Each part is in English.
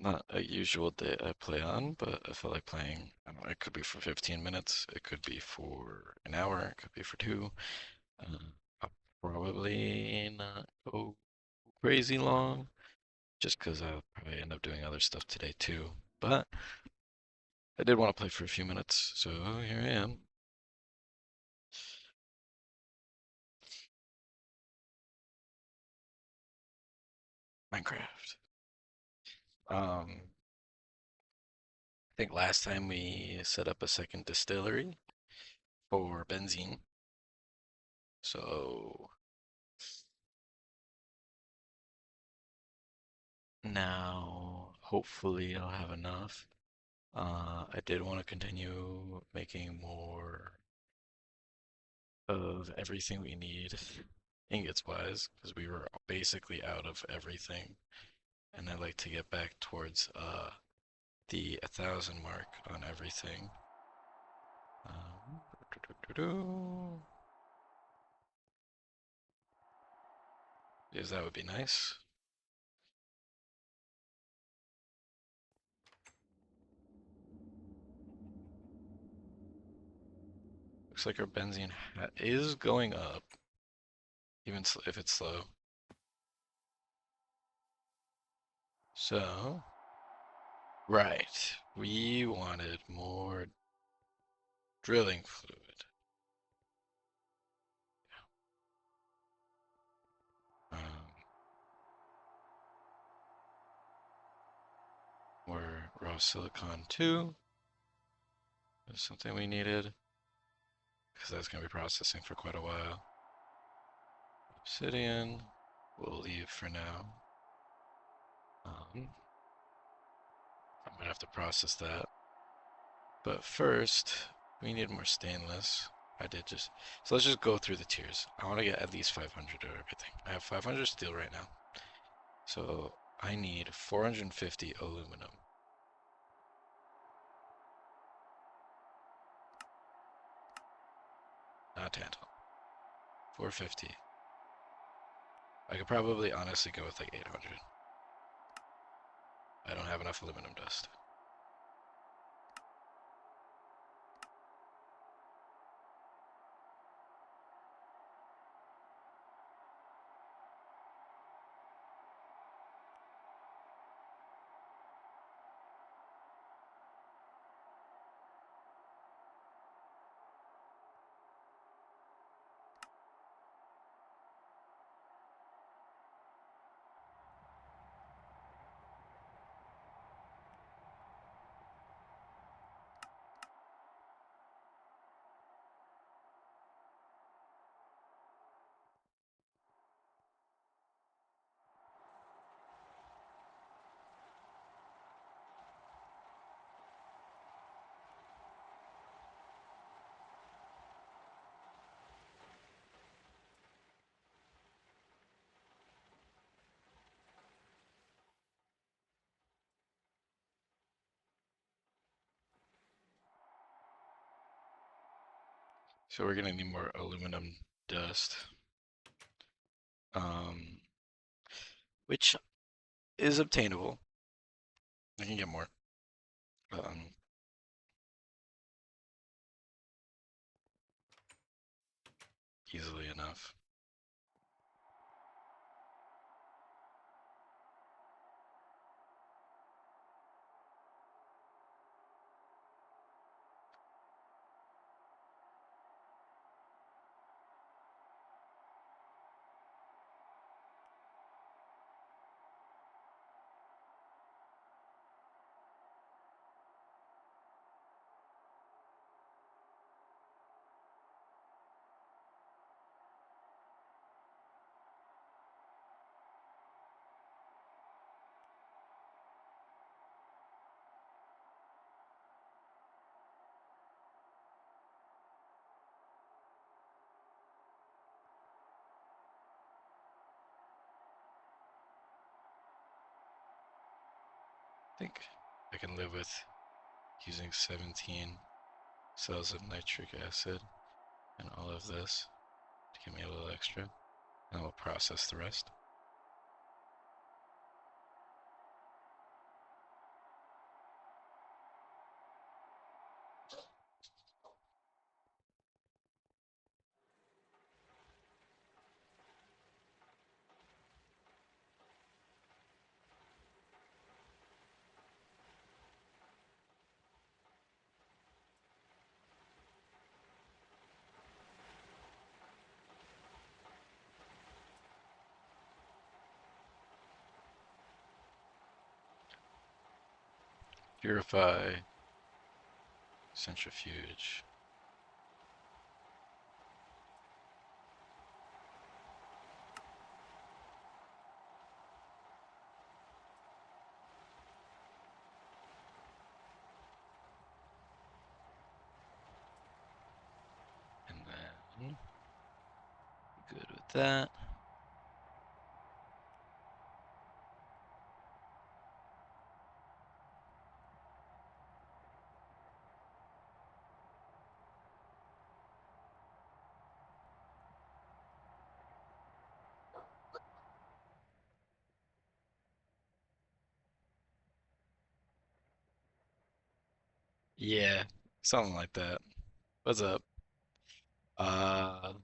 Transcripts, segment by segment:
not a usual day I play on, but I feel like playing. I don't know, it could be for 15 minutes, it could be for an hour, it could be for two. I'll probably not go crazy long, just because I'll probably end up doing other stuff today too. But I did want to play for a few minutes, so here I am. Minecraft. I think last time we set up a second distillery for benzene. So now hopefully I'll have enough. I did want to continue making more of everything we need ingots wise, because we were basically out of everything. And I'd like to get back towards the 1,000 mark on everything. Because that would be nice. Looks like our benzene is going up, even if it's slow. So, right, we wanted more drilling fluid. Um, more raw silicon too. That's something we needed, because that's going to be processing for quite a while. Obsidian, we'll leave for now. I'm going to have to process that. But first, we need more stainless. I did just, so let's just go through the tiers. I want to get at least 500 of everything. I have 500 steel right now. So I need 450 aluminum. Not tantalum. 450. I could probably honestly go with like 800. I don't have enough aluminum dust. So we're gonna need more aluminum dust. Um, which is obtainable. I can get more. Um, easily enough. I think I can live with using 17 cells of nitric acid and all of this to give me a little extra. And we'll process the rest. Purify, centrifuge. And then, good with that. Yeah, something like that. What's up? Uh,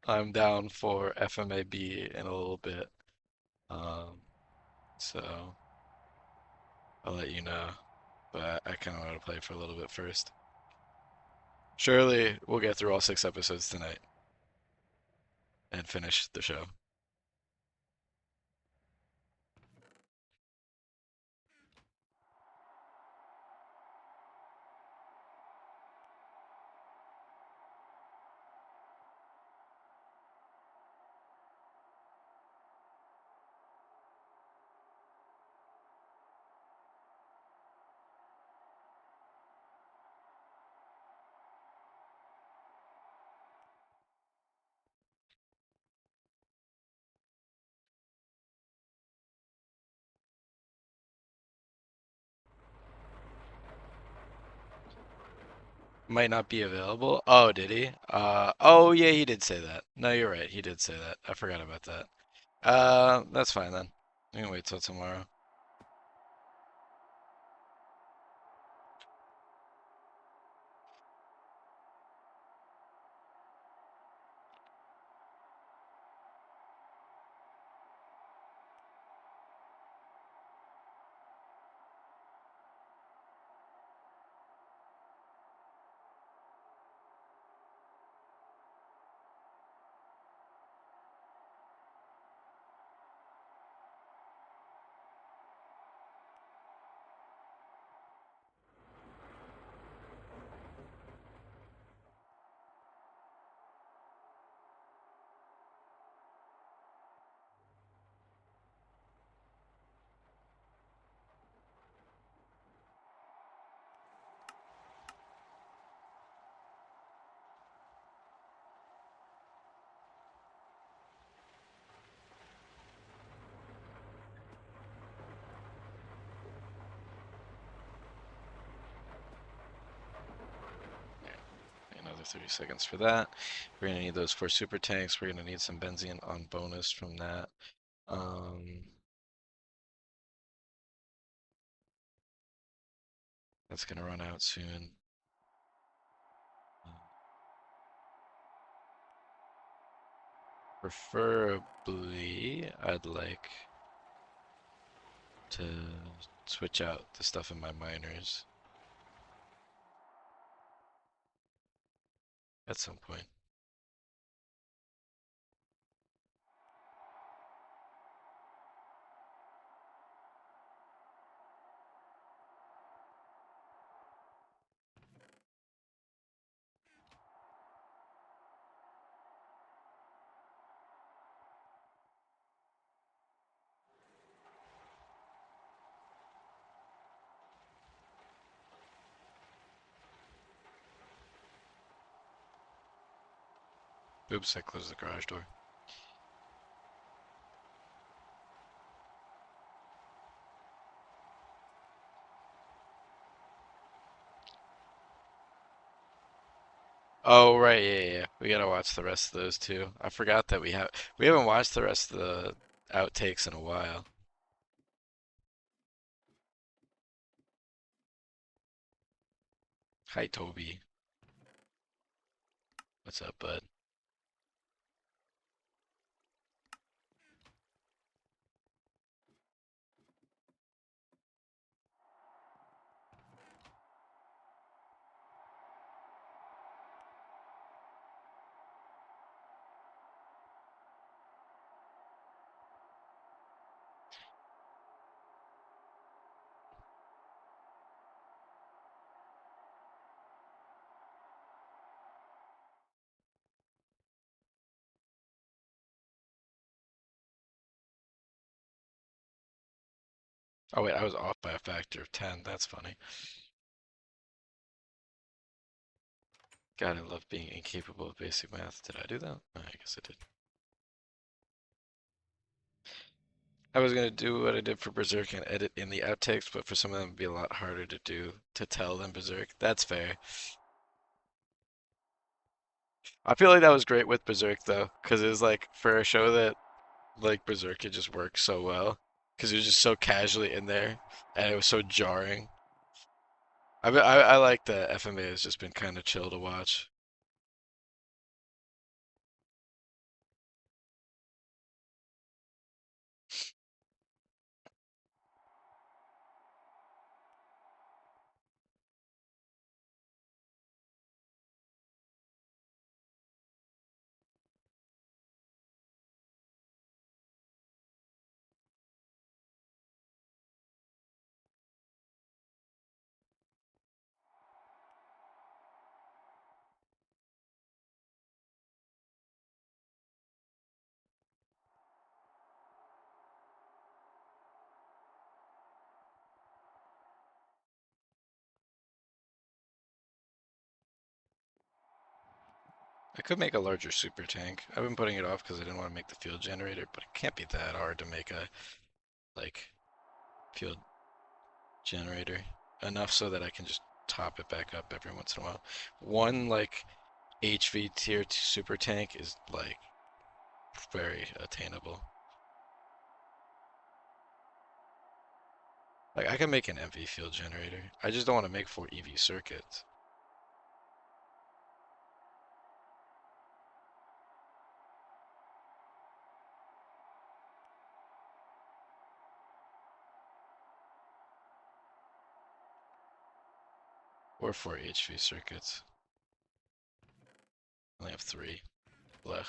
I'm down for FMAB in a little bit. Um, so I'll let you know. But I kind of want to play for a little bit first. Surely we'll get through all 6 episodes tonight and finish the show. Might not be available. Oh, did he? Oh yeah, he did say that. No, you're right. He did say that. I forgot about that. That's fine then. We can wait till tomorrow. Another 30 seconds for that. We're gonna need those 4 super tanks. We're gonna need some benzene on bonus from that. That's gonna run out soon. Preferably, I'd like to switch out the stuff in my miners at some point. Oops, I closed the garage door. Oh, right, yeah. We gotta watch the rest of those too. I forgot that we haven't watched the rest of the outtakes in a while. Hi, Toby. What's up, bud? Oh wait, I was off by a factor of 10. That's funny. God, I love being incapable of basic math. Did I do that? Oh, I guess I did. I was gonna do what I did for Berserk and edit in the outtakes, but for some of them it'd be a lot harder to do to tell than Berserk. That's fair. I feel like that was great with Berserk though, because it was like for a show that like Berserk it just worked so well, because it was just so casually in there, and it was so jarring. I like that FMA has just been kind of chill to watch. I could make a larger super tank. I've been putting it off because I didn't want to make the field generator, but it can't be that hard to make a like field generator enough so that I can just top it back up every once in a while. One like HV tier 2 super tank is like very attainable. Like I can make an MV field generator. I just don't want to make 4 EV circuits. Or 4 HV circuits. I only have 3. Blech.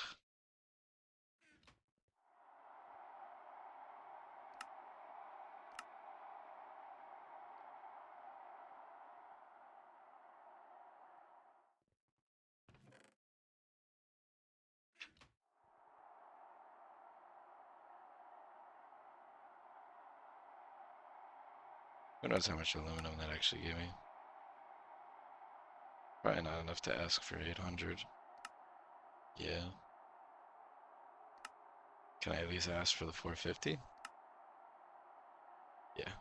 Who knows how much aluminum that actually gave me? Probably not enough to ask for 800. Yeah. Can I at least ask for the 450? Yeah.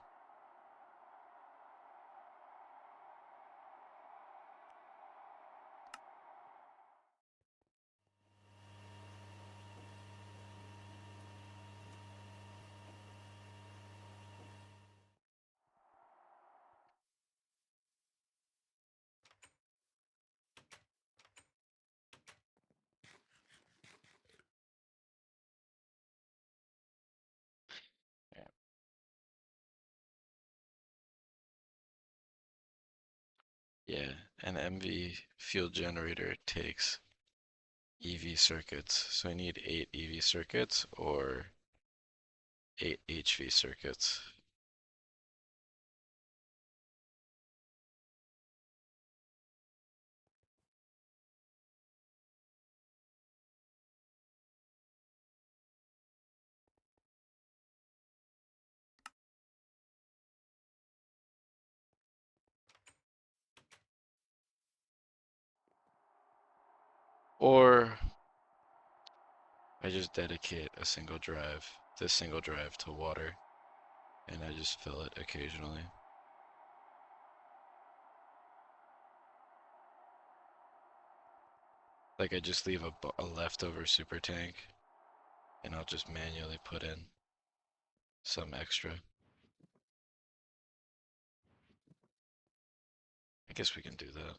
Yeah, an MV field generator takes EV circuits. So I need 8 EV circuits or 8 HV circuits. Or I just dedicate a single drive, this single drive to water, and I just fill it occasionally. Like I just leave a leftover super tank, and I'll just manually put in some extra. I guess we can do that.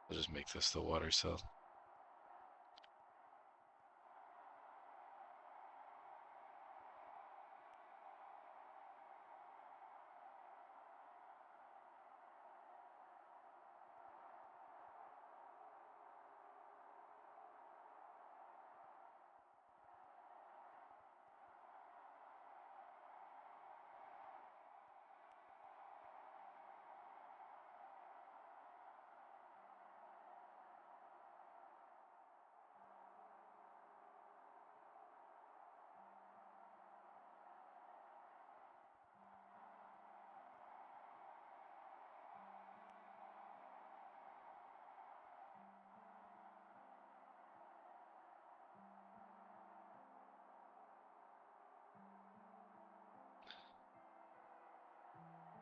I'll just make this the water cell.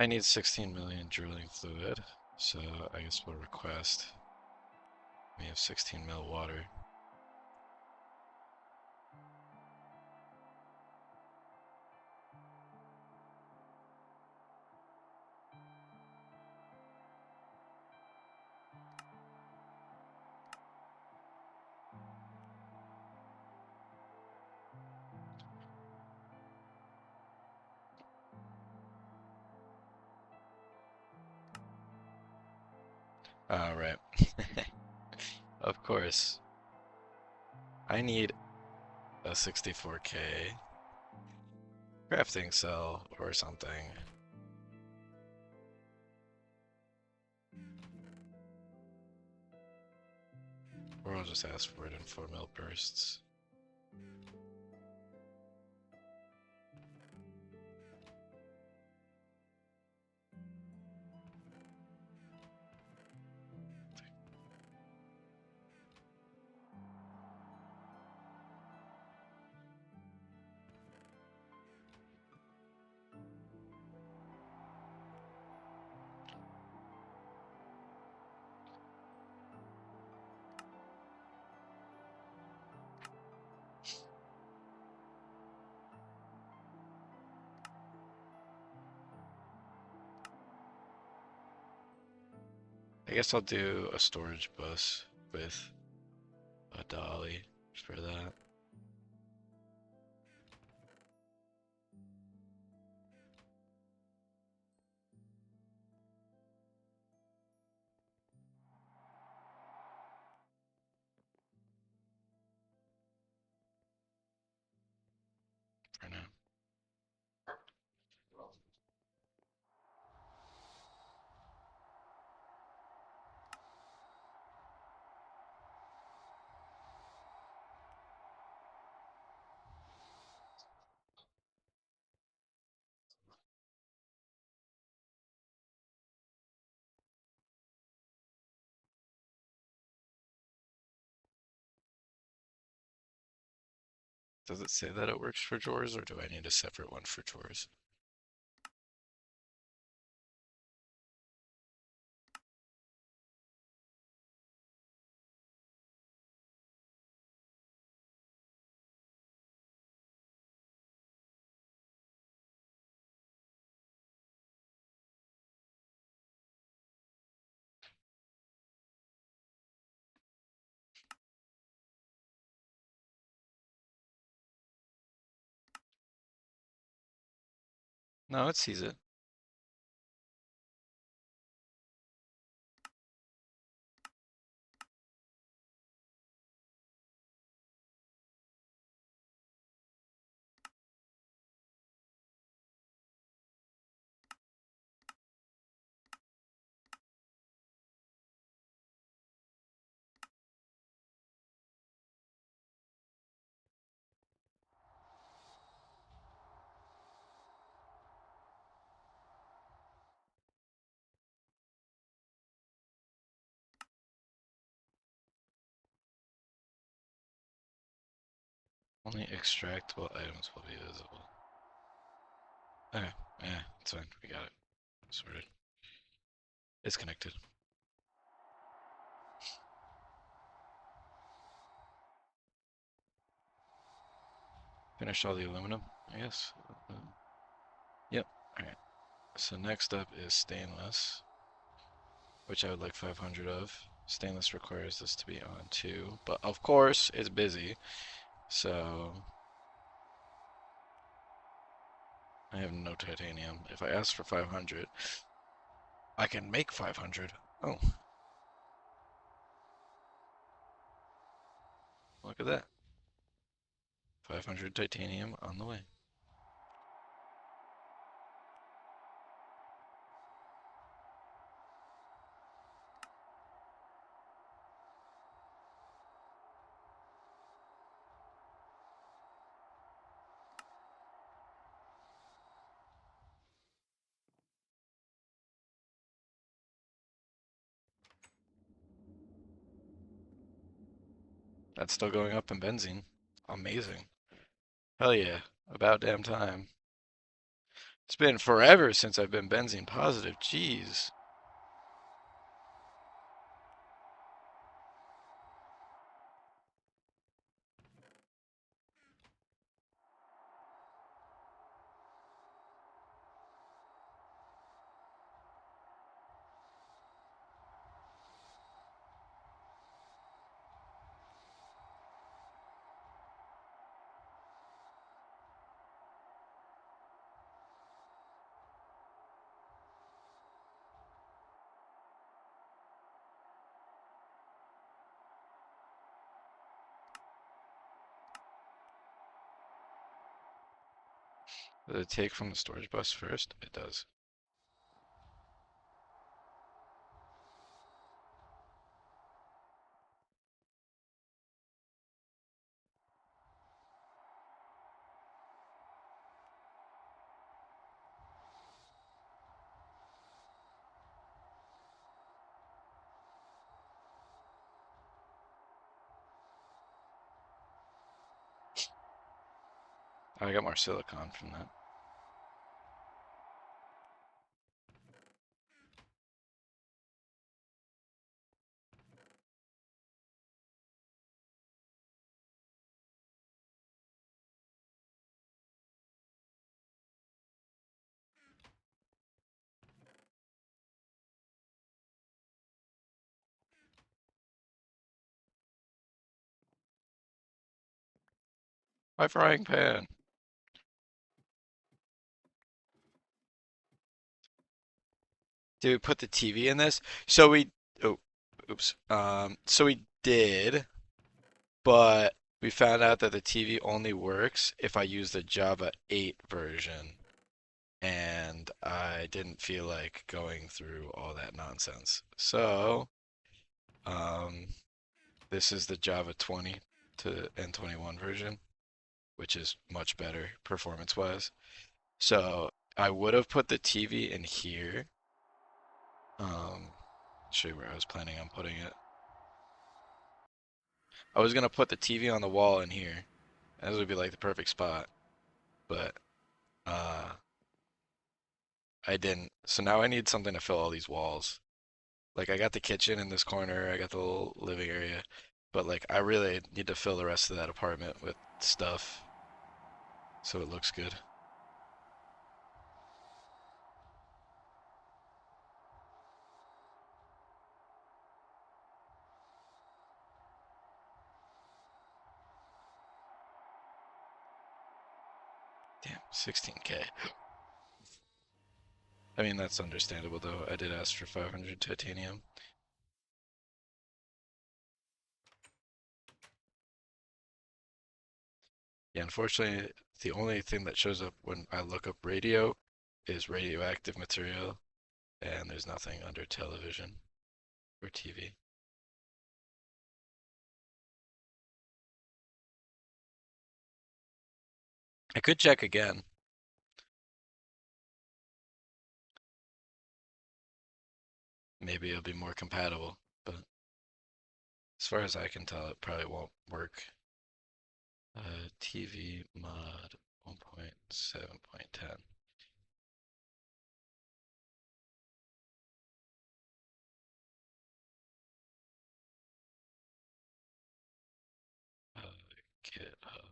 I need 16 million drilling fluid, so I guess we'll request. We have 16 mil water. Right. Of course. I need a 64K crafting cell or something. Or I'll just ask for it in 4 mil bursts. I guess I'll do a storage bus with a dolly for that. For now. Does it say that it works for drawers, or do I need a separate one for drawers? No, it sees it. Only extractable items will be visible. Okay, yeah, it's fine. We got it. Sorted. It's connected. Finished all the aluminum, I guess. Yep. Alright. So next up is stainless, which I would like 500 of. Stainless requires this to be on 2, but of course it's busy, so I have no titanium. If I ask for 500, I can make 500. Oh, look at that. 500 titanium on the way. That's still going up in benzene. Amazing. Hell yeah. About damn time. It's been forever since I've been benzene positive. Jeez. Does it take from the storage bus first? It does. I got more silicon from that. My frying pan. Did we put the TV in this? So we, oh, oops. So we did, but we found out that the TV only works if I use the Java 8 version, and I didn't feel like going through all that nonsense. So, um, this is the Java 20 to N21 version, which is much better performance-wise. So I would have put the TV in here. Show you where I was planning on putting it. I was gonna put the TV on the wall in here. This would be like the perfect spot, but uh, I didn't. So now I need something to fill all these walls. Like I got the kitchen in this corner, I got the little living area, but like I really need to fill the rest of that apartment with stuff so it looks good. Damn, 16K. I mean, that's understandable though. I did ask for 500 titanium. Yeah, unfortunately, the only thing that shows up when I look up radio is radioactive material, and there's nothing under television or TV. I could check again. Maybe it'll be more compatible, but as far as I can tell, it probably won't work. TV mod 1.7.10. Uh, GitHub.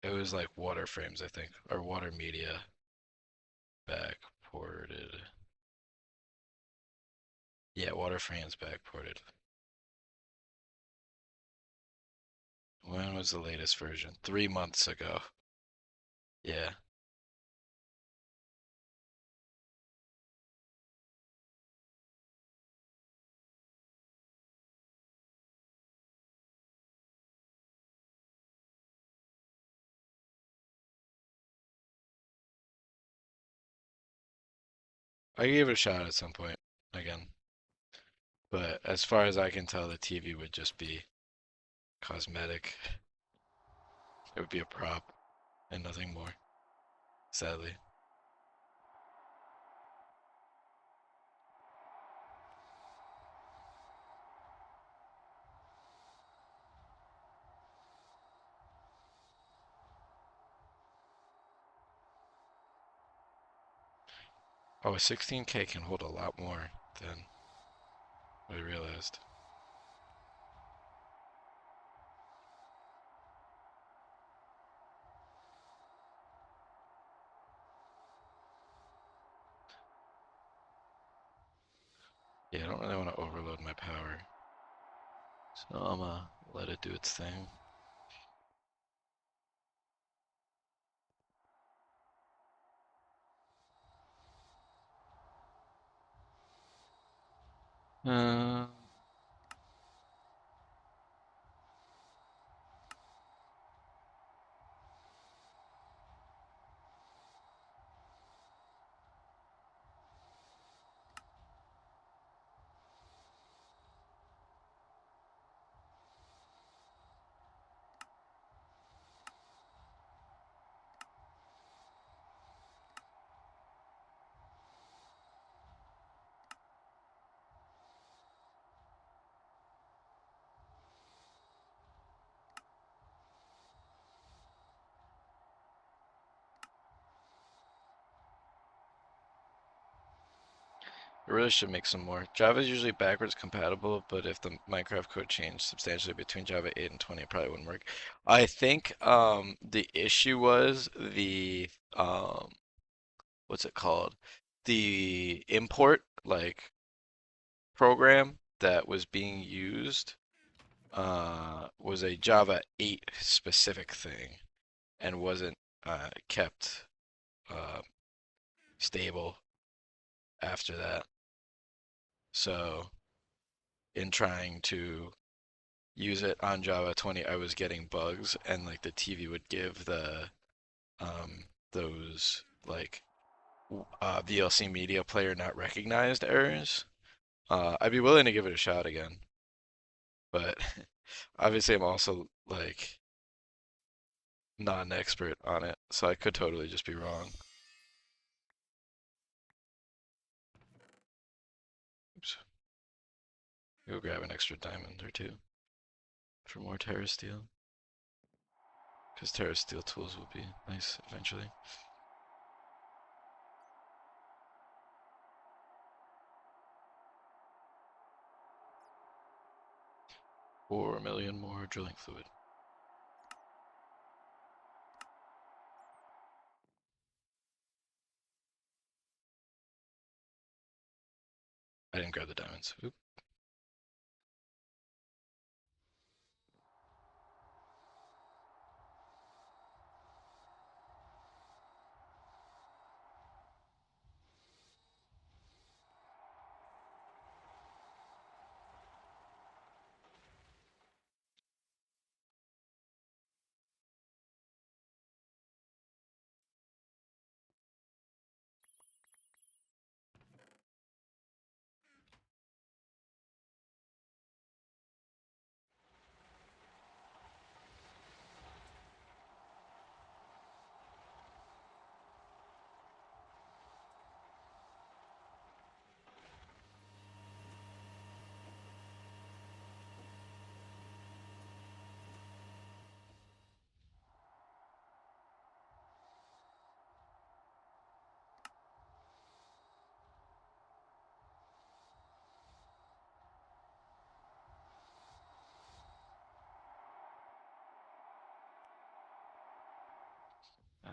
It was like water frames, I think, or water media backported. Yeah, water frames backported. When was the latest version? 3 months ago. Yeah. I gave it a shot at some point again. But as far as I can tell, the TV would just be cosmetic. It would be a prop and nothing more, sadly. Oh, a 16K can hold a lot more than I realized. Yeah, I don't really want to overload my power. So I'm gonna let it do its thing. Uh, I really should make some more. Java is usually backwards compatible, but if the Minecraft code changed substantially between Java 8 and 20, it probably wouldn't work. I think the issue was the what's it called? The import like program that was being used was a Java 8 specific thing and wasn't kept uh, stable after that. So in trying to use it on Java 20, I was getting bugs and like the TV would give the those like VLC media player not recognized errors. I'd be willing to give it a shot again, but obviously I'm also like not an expert on it, so I could totally just be wrong. Oops. Go grab an extra diamond or two for more Terra Steel, because Terra Steel tools will be nice eventually. 4 million more drilling fluid. I didn't grab the diamonds. Oop.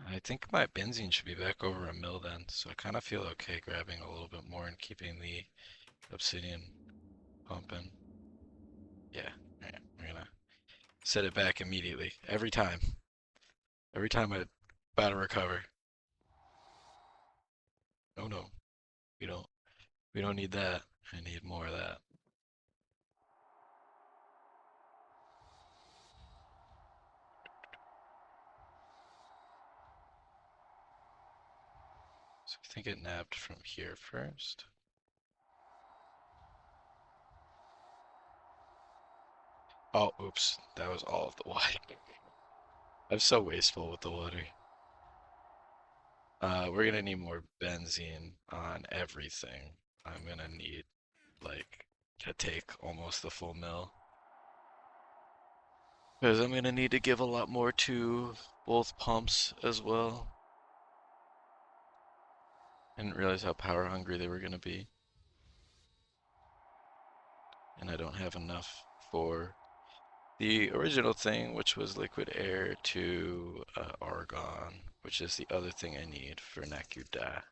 I think my benzene should be back over a mil then, so I kind of feel okay grabbing a little bit more and keeping the obsidian pumping. Yeah, alright, we're gonna set it back immediately. Every time. Every time I about to recover. Oh no, we don't we don't need that. I need more of that. So I think it nabbed from here first. Oh, oops. That was all of the water. I'm so wasteful with the water. We're gonna need more benzene on everything. I'm gonna need like to take almost the full mill. Because I'm gonna need to give a lot more to both pumps as well. I didn't realize how power hungry they were going to be. And I don't have enough for the original thing, which was liquid air, to argon, which is the other thing I need for Nakuda.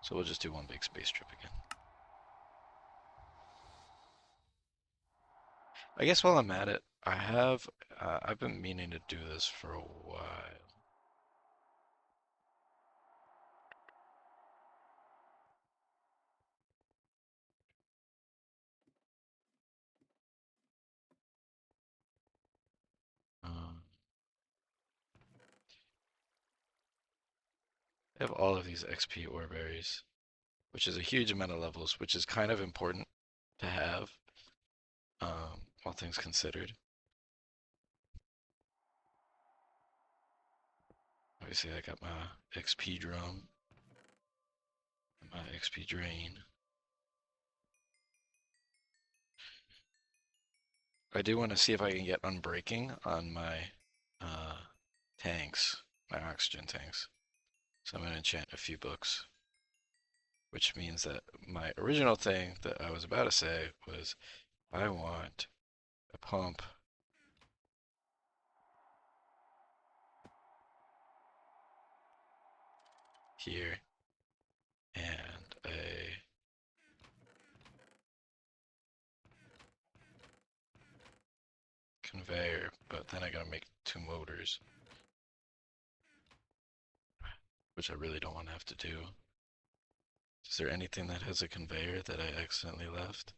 So we'll just do one big space trip again. I guess while I'm at it, I've been meaning to do this for a while. Um, I have all of these XP ore berries, which is a huge amount of levels, which is kind of important to have, all things considered. Obviously, I got my XP drum, my XP drain. I do want to see if I can get unbreaking on my uh, tanks, my oxygen tanks. So I'm going to enchant a few books, which means that my original thing that I was about to say was I want a pump here and a conveyor, but then I gotta make two motors, which I really don't want to have to do. Is there anything that has a conveyor that I accidentally left?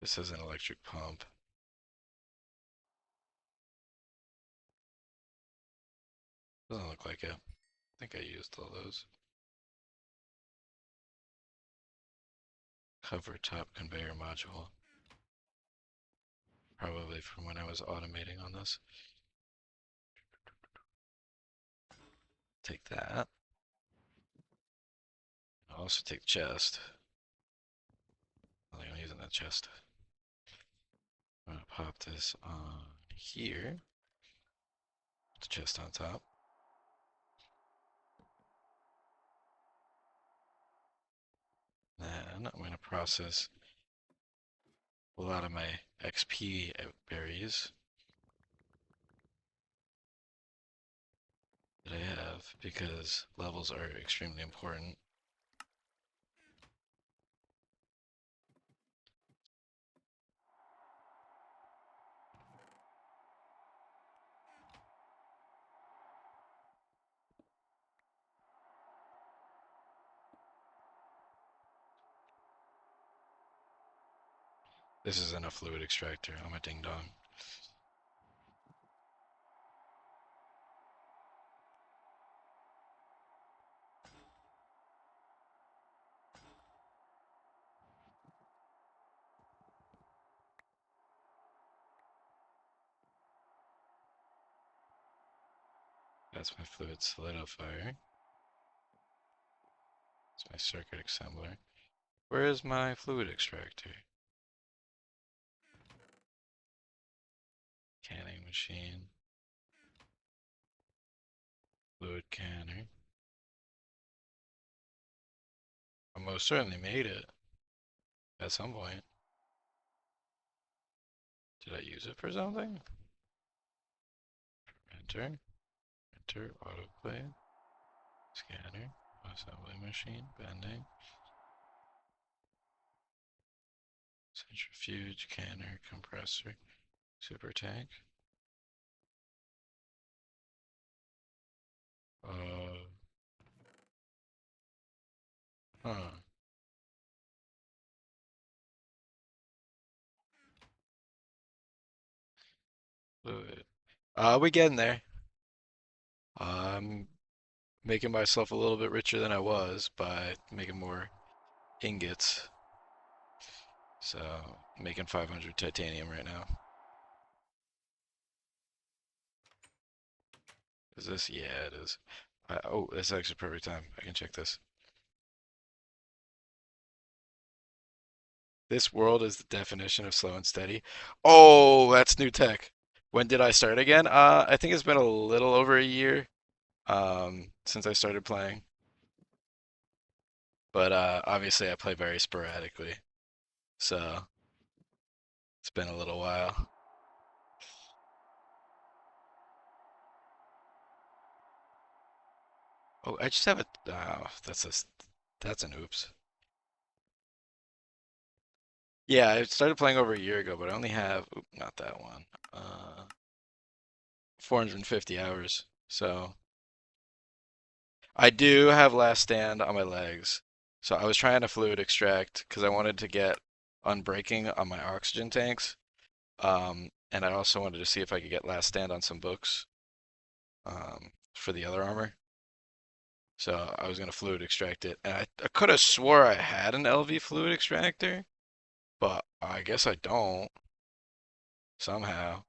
This has an electric pump. Doesn't look like it. I think I used all those. Cover top conveyor module. Probably from when I was automating on this. Take that. I'll also take the chest. I think I'm using that chest. I'm gonna pop this on here. The chest on top. Then I'm gonna process a lot of my XP berries that I have because levels are extremely important. This isn't a fluid extractor. I'm a ding dong. That's my fluid solidifier. That's my circuit assembler. Where is my fluid extractor? Canning machine. Fluid canner. I most certainly made it at some point. Did I use it for something? Enter. Enter. Autoplay. Scanner. Assembly machine. Bending. Centrifuge. Canner. Compressor. Super tank. Uh. Huh. Fluid. We getting there. I'm making myself a little bit richer than I was by making more ingots. So, making 500 titanium right now. Is this? Yeah, it is. Oh, that's actually perfect time. I can check this. This world is the definition of slow and steady. Oh, that's new tech. When did I start again? I think it's been a little over a year since I started playing, but obviously I play very sporadically, so it's been a little while. Oh, I just have a. Oh, that's an oops. Yeah, I started playing over a year ago, but I only have, oop, not that one. 450 hours. So I do have last stand on my legs. So I was trying to fluid extract because I wanted to get unbreaking on my oxygen tanks. And I also wanted to see if I could get last stand on some books for the other armor. So I was gonna fluid extract it, and I could have swore I had an LV fluid extractor, but I guess I don't somehow.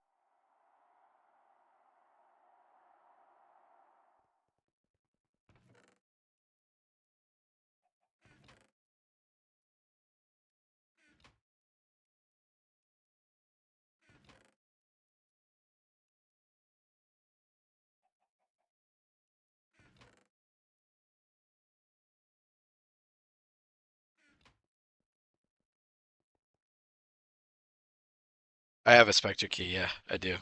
I have a Spectre key, yeah, I do.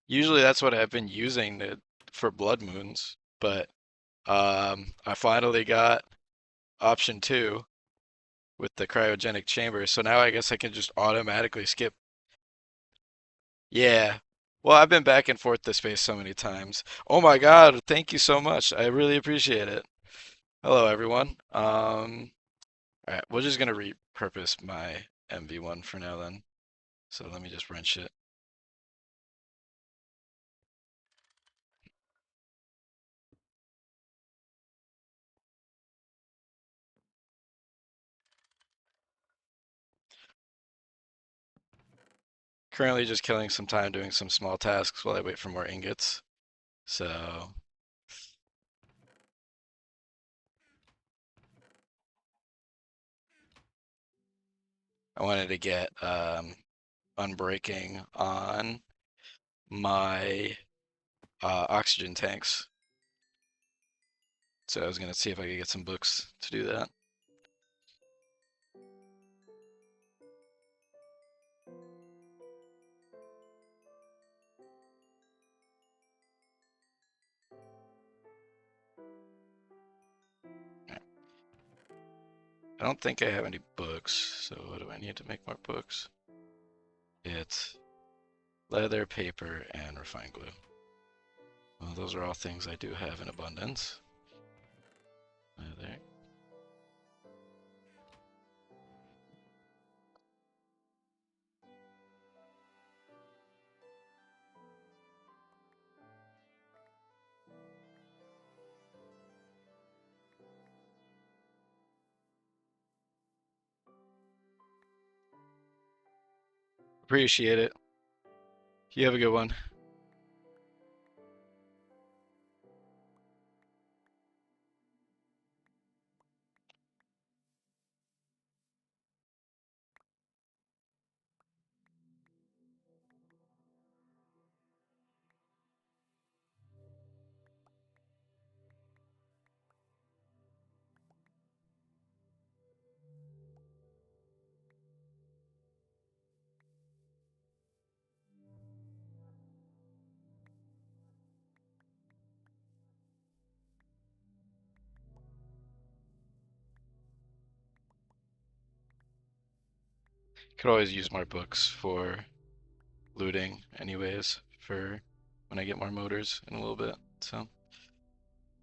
Usually that's what I've been using for blood moons, but I finally got option two with the cryogenic chamber, so now I guess I can just automatically skip. Yeah. Well, I've been back and forth this space so many times. Oh my God, thank you so much. I really appreciate it. Hello, everyone. All right, we're just gonna repurpose my MV1 for now then. So let me just wrench it. Currently just killing some time doing some small tasks while I wait for more ingots. So I wanted to get unbreaking on my oxygen tanks. So I was gonna see if I could get some books to do that. I don't think I have any books, so what do I need to make more books? It's leather, paper, and refined glue. Well, those are all things I do have in abundance. Leather. Appreciate it. You have a good one. Could always use more books for looting anyways, for when I get more motors in a little bit. So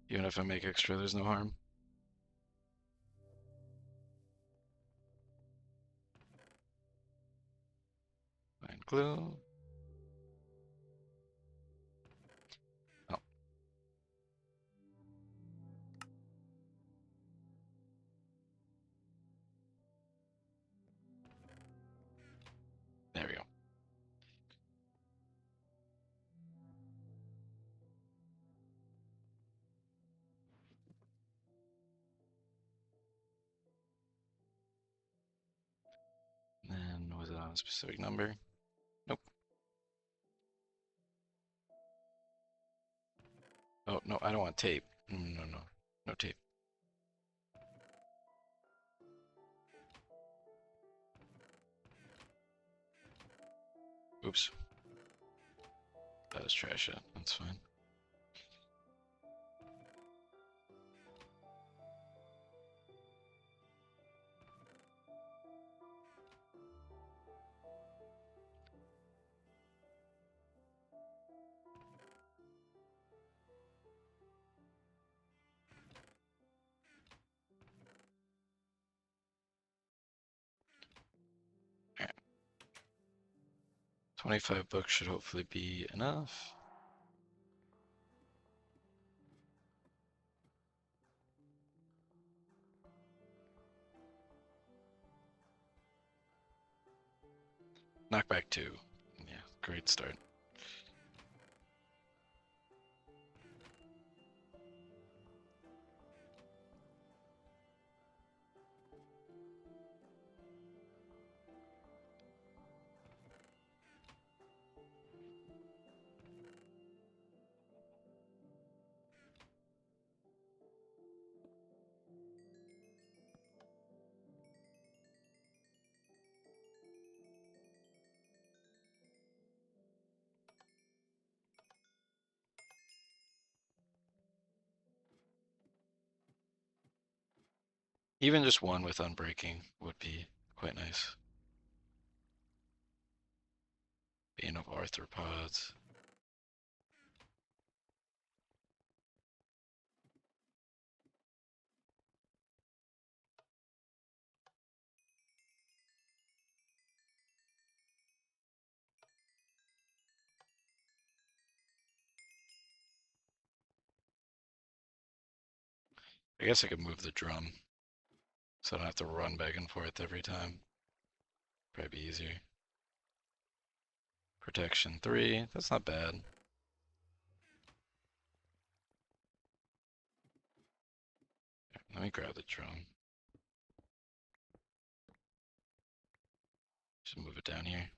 even if I make extra, there's no harm. Find glue. Oh, there we go. Non-specific number. Nope. Oh, no, I don't want tape. No, no. No tape. Oops. That is trash it. That's fine. Alright. 25 bucks should hopefully be enough. Knockback 2. Yeah, great start. Even just one with unbreaking would be quite nice. Bane of arthropods. I guess I could move the drum, so I don't have to run back and forth every time. Probably be easier. Protection 3, that's not bad. Let me grab the drum. Just move it down here.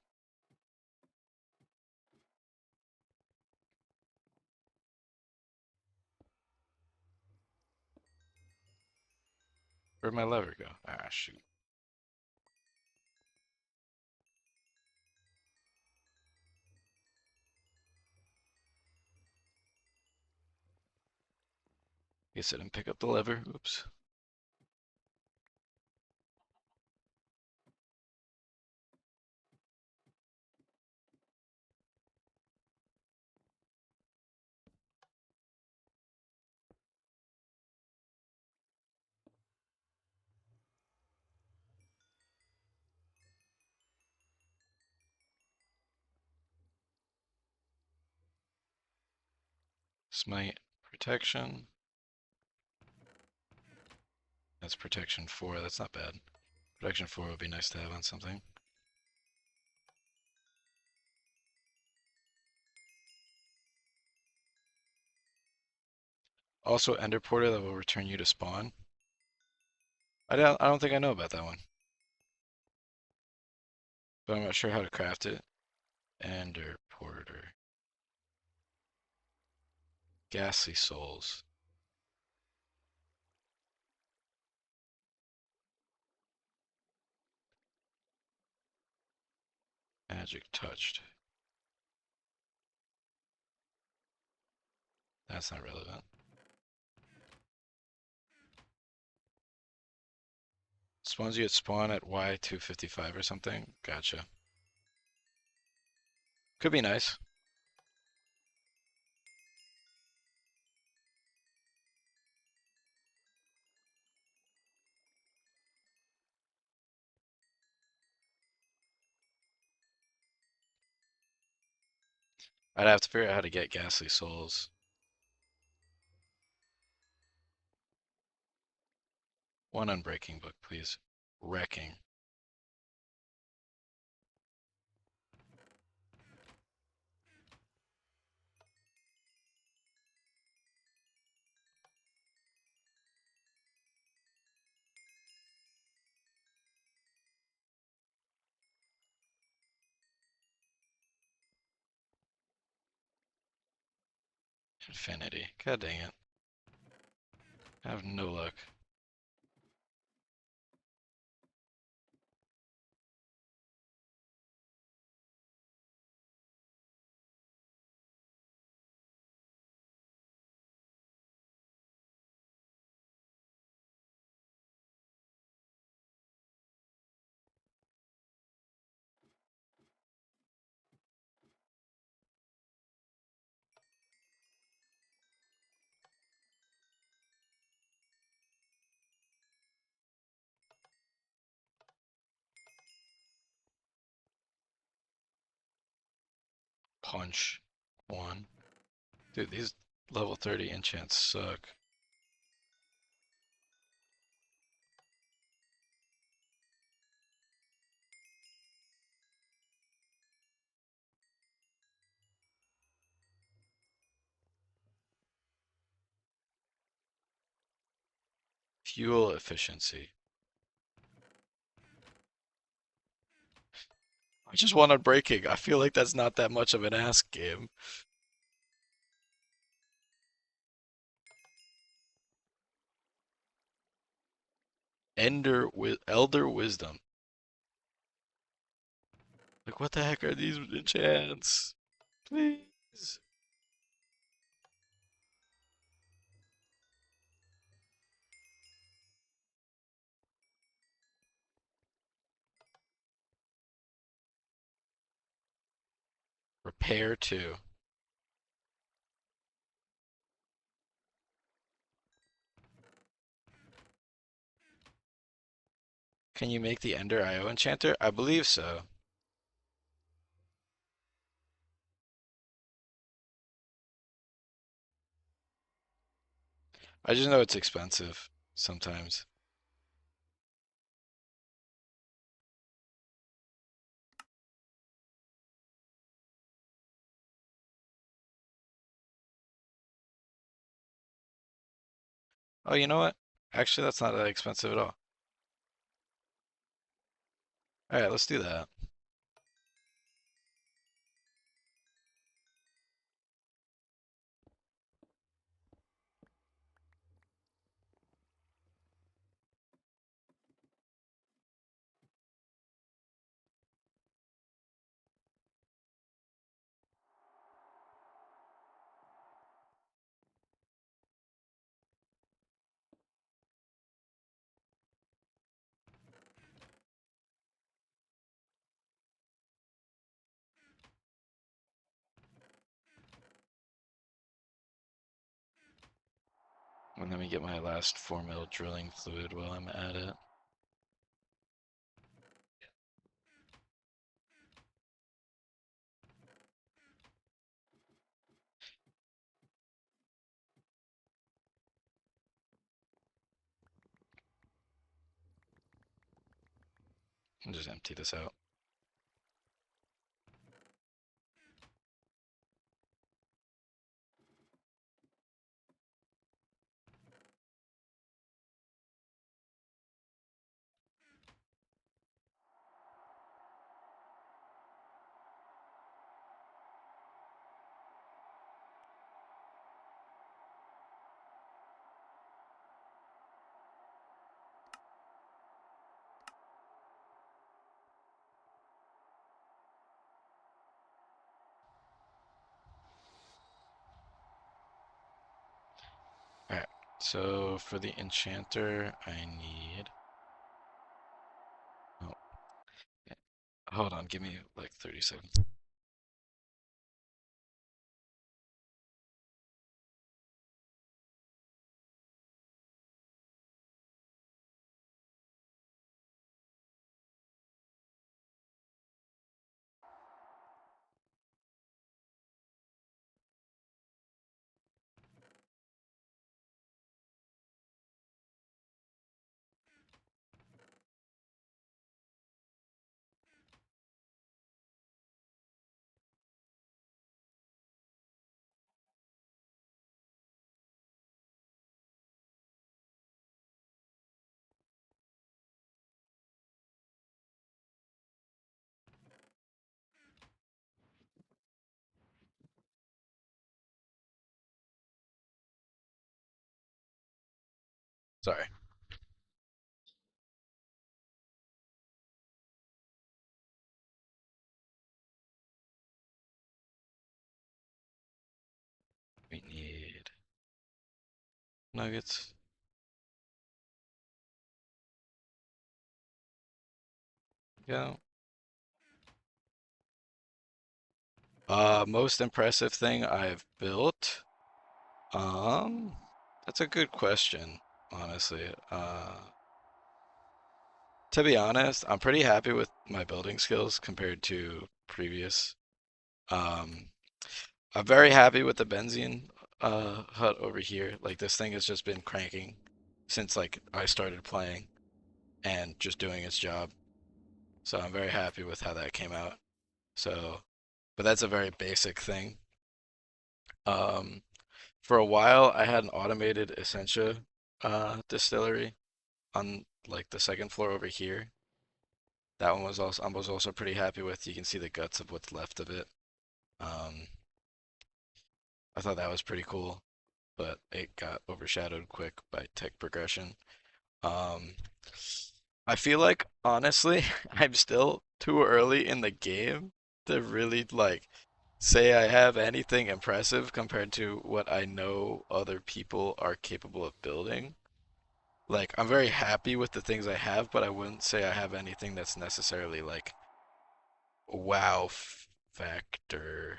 Where'd my lever go? Ah, shoot. Guess I didn't pick up the lever. Oops. Smite protection. That's protection 4. That's not bad. Protection 4 would be nice to have on something. Also, Ender Porter that will return you to spawn. I don't think I know about that one, but I'm not sure how to craft it. Ender Porter. Ghastly Souls. Magic Touched. That's not relevant. Spawns you at spawn at Y255 or something? Gotcha. Could be nice. I'd have to figure out how to get Ghastly Souls. One Unbreaking book, please. Wrecking. Infinity. God dang it. I have no luck. Punch. One. Dude, these level 30 enchants suck. Fuel efficiency. I just won on breaking. I feel like that's not that much of an ask game. Elder Wisdom. Like, what the heck are these enchants? Please. Repair 2. Can you make the Ender IO enchanter? I believe so. I just know it's expensive sometimes. Oh, you know what? Actually, that's not that expensive at all. Alright, let's do that. And let me get my last 4 mil drilling fluid while I'm at it. And just empty this out. Alright, so for the enchanter, I need... Oh, yeah. Hold on, give me like 30 seconds. Sorry. We need nuggets. Go. Most impressive thing I've built. Um, that's a good question, honestly. To be honest, I'm pretty happy with my building skills compared to previous. Um, I'm very happy with the benzene hut over here. Like this thing has just been cranking since like I started playing and just doing its job. So I'm very happy with how that came out. So, but that's a very basic thing. Um, for a while, I had an automated Essentia distillery on like the second floor over here. That one was also I was also pretty happy with. You can see the guts of what's left of it. Um, I thought that was pretty cool, but it got overshadowed quick by tech progression. Um, I feel like honestly, I'm still too early in the game to really like say I have anything impressive compared to what I know other people are capable of building. Like, I'm very happy with the things I have, but I wouldn't say I have anything that's necessarily like wow factor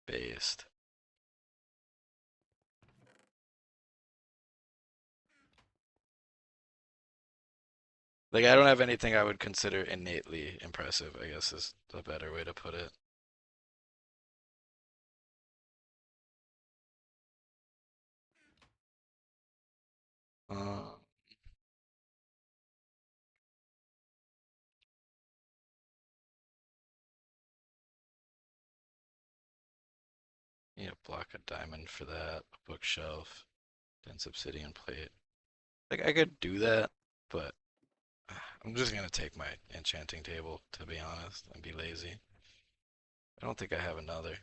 based. Like, I don't have anything I would consider innately impressive, I guess is a better way to put it. Uh, Need a block of diamond for that, a bookshelf, dense obsidian plate. Like, I could do that, but I'm just gonna take my enchanting table, to be honest, and be lazy. I don't think I have another.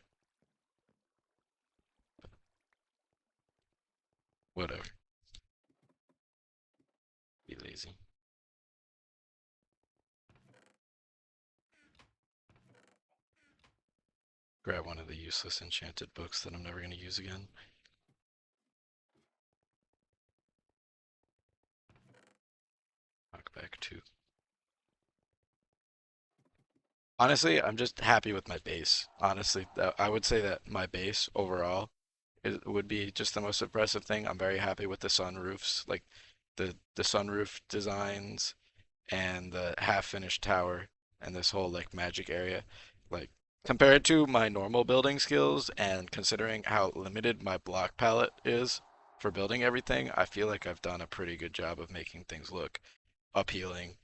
Whatever, be lazy. Grab one of the useless enchanted books that I'm never gonna use again. Knock back two. Honestly, I'm just happy with my base. Honestly, I would say that my base overall would be just the most impressive thing. I'm very happy with the sunroofs, like the sunroof designs and the half finished tower and this whole like magic area. Like compared to my normal building skills and considering how limited my block palette is for building everything, I feel like I've done a pretty good job of making things look appealing.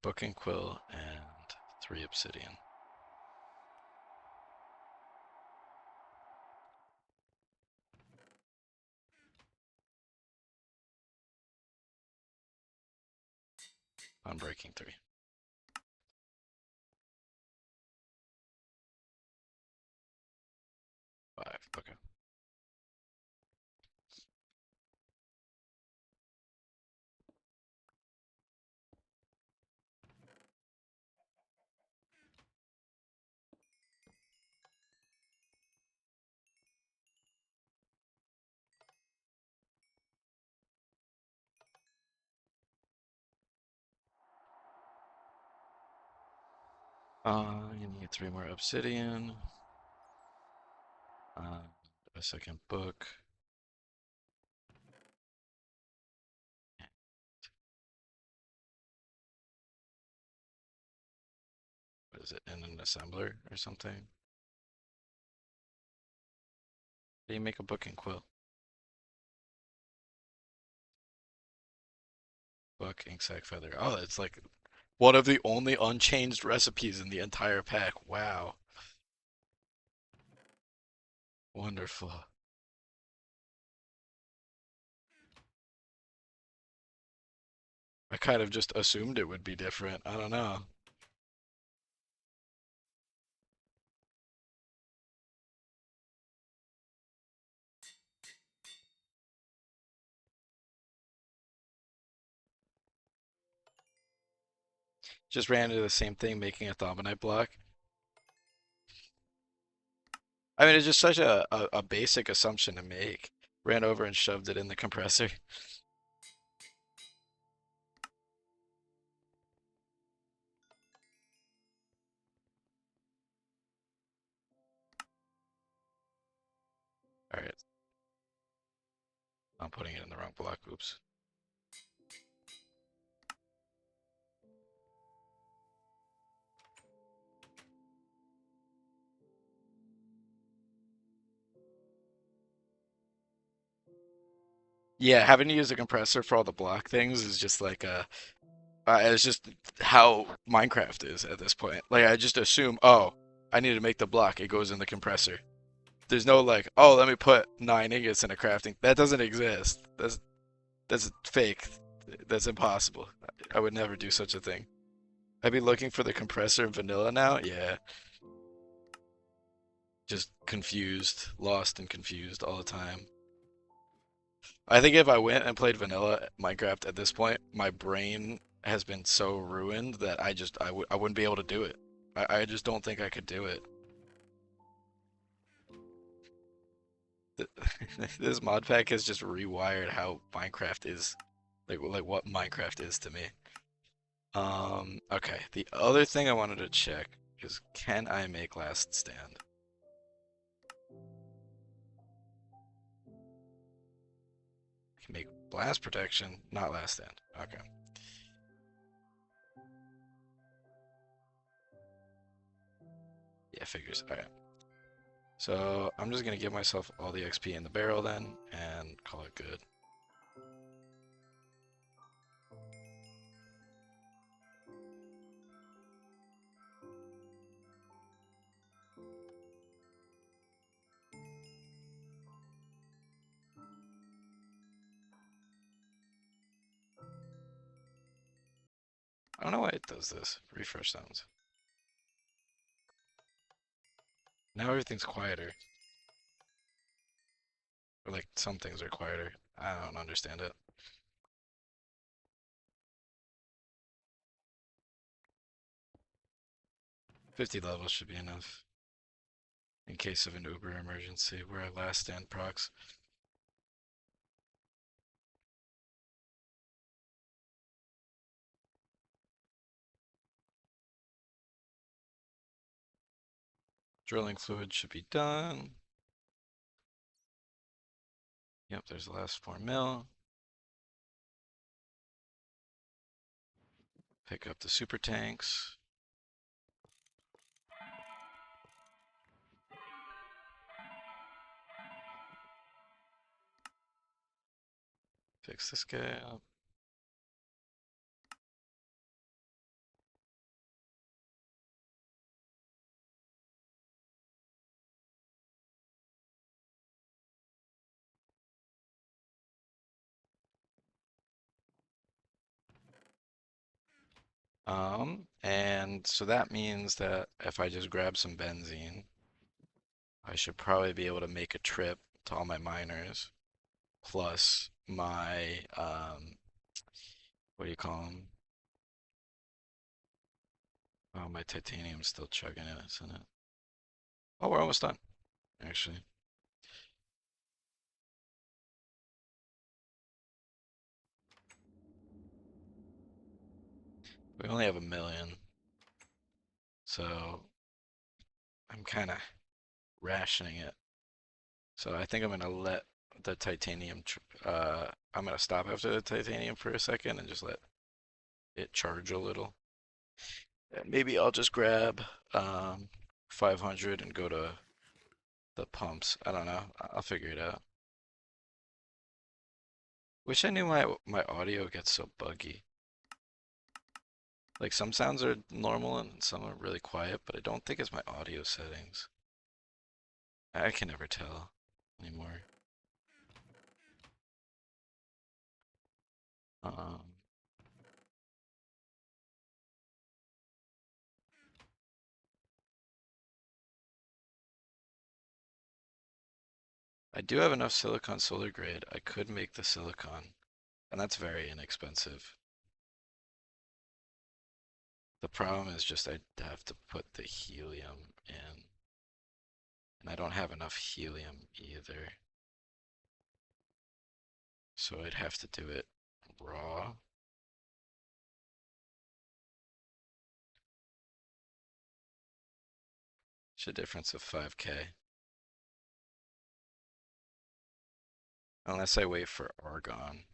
Book and quill and three obsidian. Unbreaking three. Five. Okay. You need three more obsidian. Uh, a second book. What is it, in an assembler or something? How do you make a book and quill? Book, ink sac, feather. Oh, it's like one of the only unchanged recipes in the entire pack. Wow. Wonderful. I kind of just assumed it would be different. I don't know. Just ran into the same thing, making a Thaumonite block. I mean, it's just such a basic assumption to make. Ran over and shoved it in the compressor. All right, I'm putting it in the wrong block. Oops. Yeah, having to use a compressor for all the block things is just like it's just how Minecraft is at this point. Like I just assume, oh, I need to make the block. It goes in the compressor. There's no like, oh, let me put 9 ingots in a crafting. That doesn't exist. That's fake. That's impossible. I would never do such a thing. I'd be looking for the compressor in vanilla now. Yeah, just confused, lost and confused all the time. I think if I went and played vanilla Minecraft at this point, my brain has been so ruined that I wouldn't be able to do it. I just don't think I could do it. This mod pack has just rewired how Minecraft is, like what Minecraft is to me. Okay. The other thing I wanted to check is can I make last stand? I can make blast protection, not last stand. Okay. Yeah, figures. All right. So I'm just gonna give myself all the XP in the barrel then and call it good. I don't know why it does this. Refresh sounds. Now everything's quieter. Or like some things are quieter. I don't understand it. 50 levels should be enough in case of an uber emergency where I last stand procs. Drilling fluid should be done. Yep, there's the last 4 mil. Pick up the super tanks. Fix this guy up. And so that means that if I just grab some benzene, I should probably be able to make a trip to all my miners, plus my, what do you call them? Oh, my titanium's still chugging in, isn't it? Oh, we're almost done, actually. We only have 1 million, so I'm kind of rationing it. So I think I'm gonna let the titanium, I'm gonna stop after the titanium for a second and just let it charge a little. And maybe I'll just grab 500 and go to the pumps. I don't know. I'll figure it out. Wish I knew my audio gets so buggy. Like some sounds are normal and some are really quiet, but I don't think it's my audio settings. I can never tell anymore. Um, I do have enough silicon solar grade. I could make the silicon, and that's very inexpensive. The problem is just I'd have to put the helium in, and I don't have enough helium either. So I'd have to do it raw. It's a difference of 5K. Unless I wait for argon.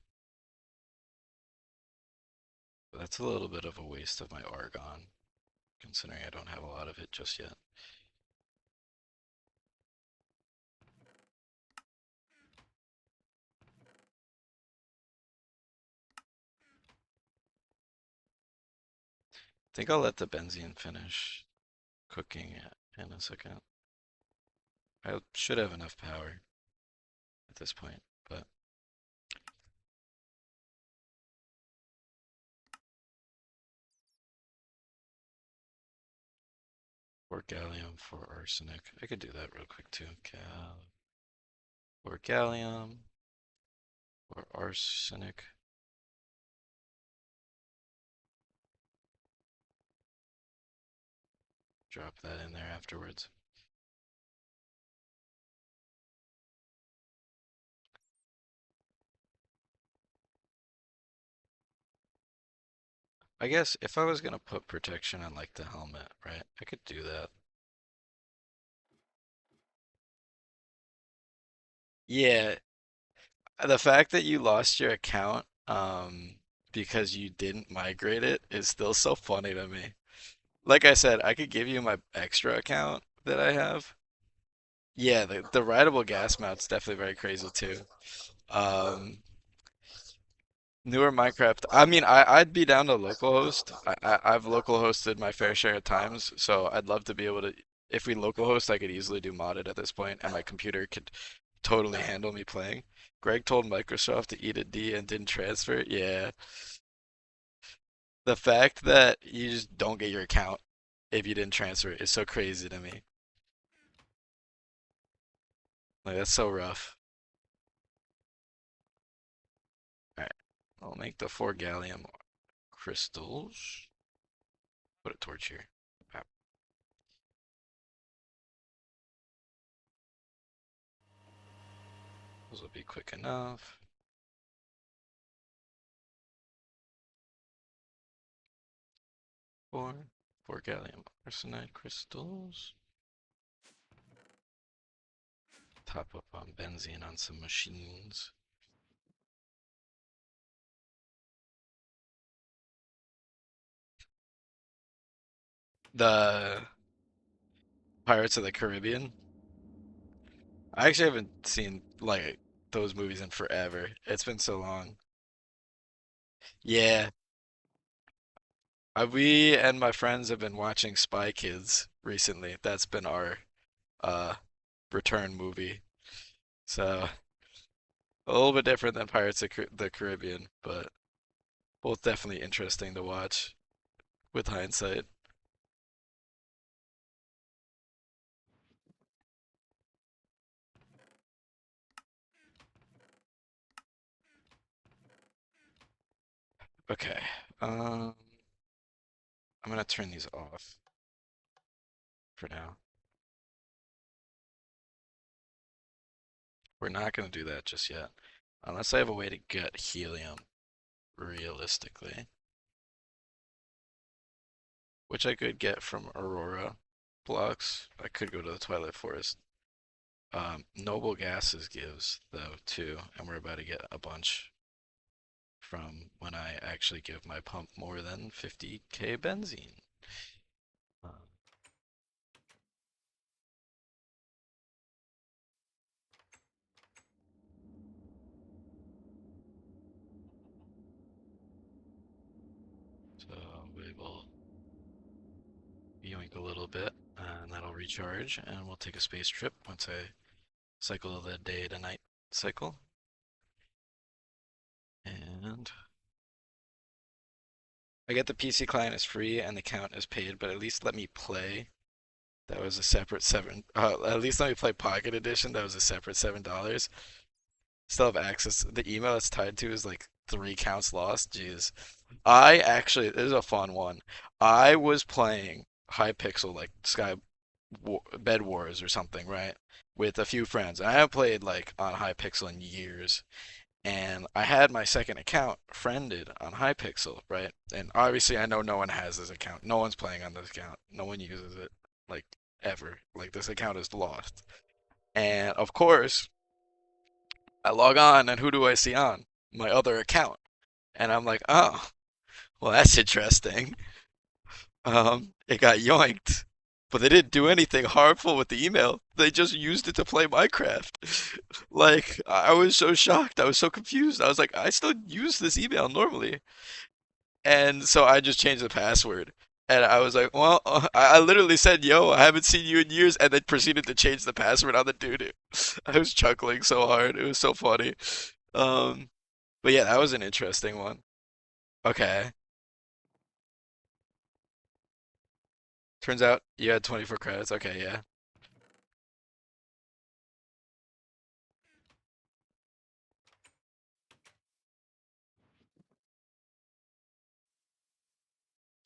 But that's a little bit of a waste of my argon, considering I don't have a lot of it just yet. I think I'll let the benzene finish cooking in a second. I should have enough power at this point, but or gallium for arsenic. I could do that real quick too. Cal or gallium or arsenic. Drop that in there afterwards. I guess if I was gonna put protection on like the helmet, right? I could do that. Yeah, the fact that you lost your account because you didn't migrate it is still so funny to me. Like I said, I could give you my extra account that I have. Yeah, the rideable gas mount's definitely very crazy too. Um, Newer Minecraft. I mean, I'd be down to localhost. I've local hosted my fair share of times, so I'd love to be able to. If we local host, I could easily do modded at this point, and my computer could totally handle me playing. Greg told Microsoft to eat a D and didn't transfer it. Yeah, the fact that you just don't get your account if you didn't transfer it is so crazy to me. Like that's so rough. All right, I'll make the 4 gallium crystals. Put a torch here. Those will be quick enough. Four gallium arsenide crystals. Top up on benzene on some machines. The Pirates of the Caribbean. I actually haven't seen like those movies in forever. It's been so long. Yeah, we and my friends have been watching Spy Kids recently. That's been our uh return movie. So a little bit different than Pirates of the Caribbean, but both definitely interesting to watch with hindsight. Okay. Um, I'm gonna turn these off for now. We're not gonna do that just yet, unless I have a way to get helium realistically, which I could get from Aurora blocks. I could go to the Twilight Forest. Noble gases gives though too, and we're about to get a bunch from when I actually give my pump more than 50k benzene. Uh, so we will yoink a little bit, and that'll recharge, and we'll take a space trip once I cycle the day to night cycle. And I get the PC client is free and the account is paid, but at least let me play That was a separate seven. At least let me play Pocket Edition. That was a separate $7. Still have access. The email it's tied to is like 3 counts lost. Jeez. I actually, this is a fun one. I was playing Hypixel, like Bed Wars or something, right? With a few friends. And I haven't played like on Hypixel in years. And I had my second account friended on Hypixel, right? And obviously, I know no one has this account. No one's playing on this account. No one uses it, like, ever. Like, this account is lost. And of course, I log on, and who do I see on? My other account. And I'm like, oh, well, that's interesting. It got yoinked. But they didn't do anything harmful with the email. They just used it to play Minecraft. Like, I was so shocked. I was so confused. I was like, I still use this email normally. And so I just changed the password. And I was like, well, I literally said, yo, I haven't seen you in years, and then proceeded to change the password on the dude. I was chuckling so hard. It was so funny. Um, but yeah, that was an interesting one. Okay. Turns out you had 24 credits. Okay, yeah.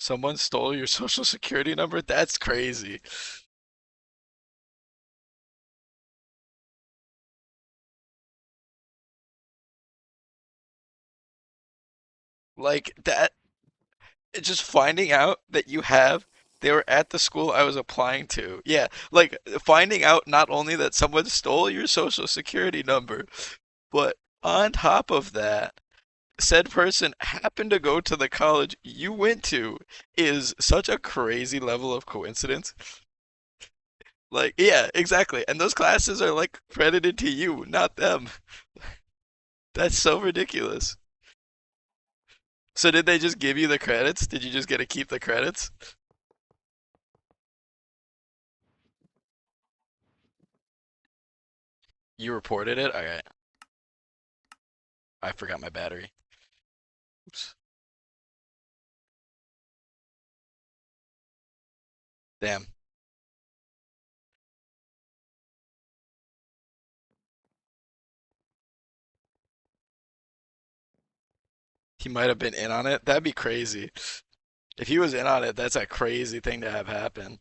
Someone stole your social security number? That's crazy. Like that, just finding out that you have, they were at the school I was applying to. Yeah, like finding out not only that someone stole your social security number, but on top of that, said person happened to go to the college you went to is such a crazy level of coincidence. Like, yeah, exactly. And those classes are like credited to you, not them. That's so ridiculous. So did they just give you the credits? Did you just get to keep the credits? You reported it? Okay. I forgot my battery. Oops. Damn. He might have been in on it. That'd be crazy. If he was in on it, that's a crazy thing to have happen.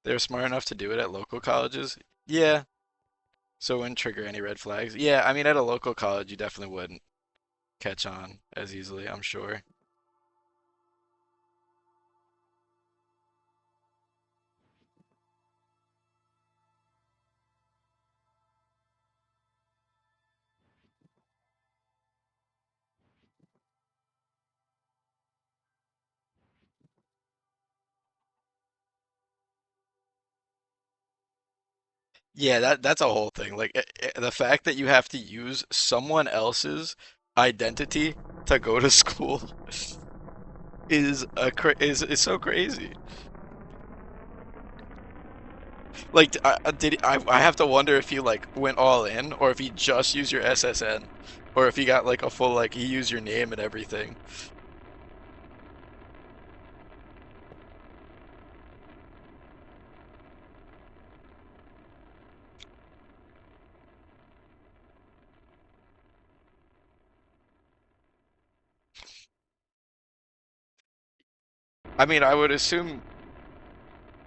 They're smart enough to do it at local colleges. Yeah. So it wouldn't trigger any red flags. Yeah, I mean, at a local college, you definitely wouldn't catch on as easily, I'm sure. Yeah, that's a whole thing. Like the fact that you have to use someone else's identity to go to school is so crazy. Like, I have to wonder if he like went all in, or if he just used your SSN, or if he got like a full like he used your name and everything. I mean, I would assume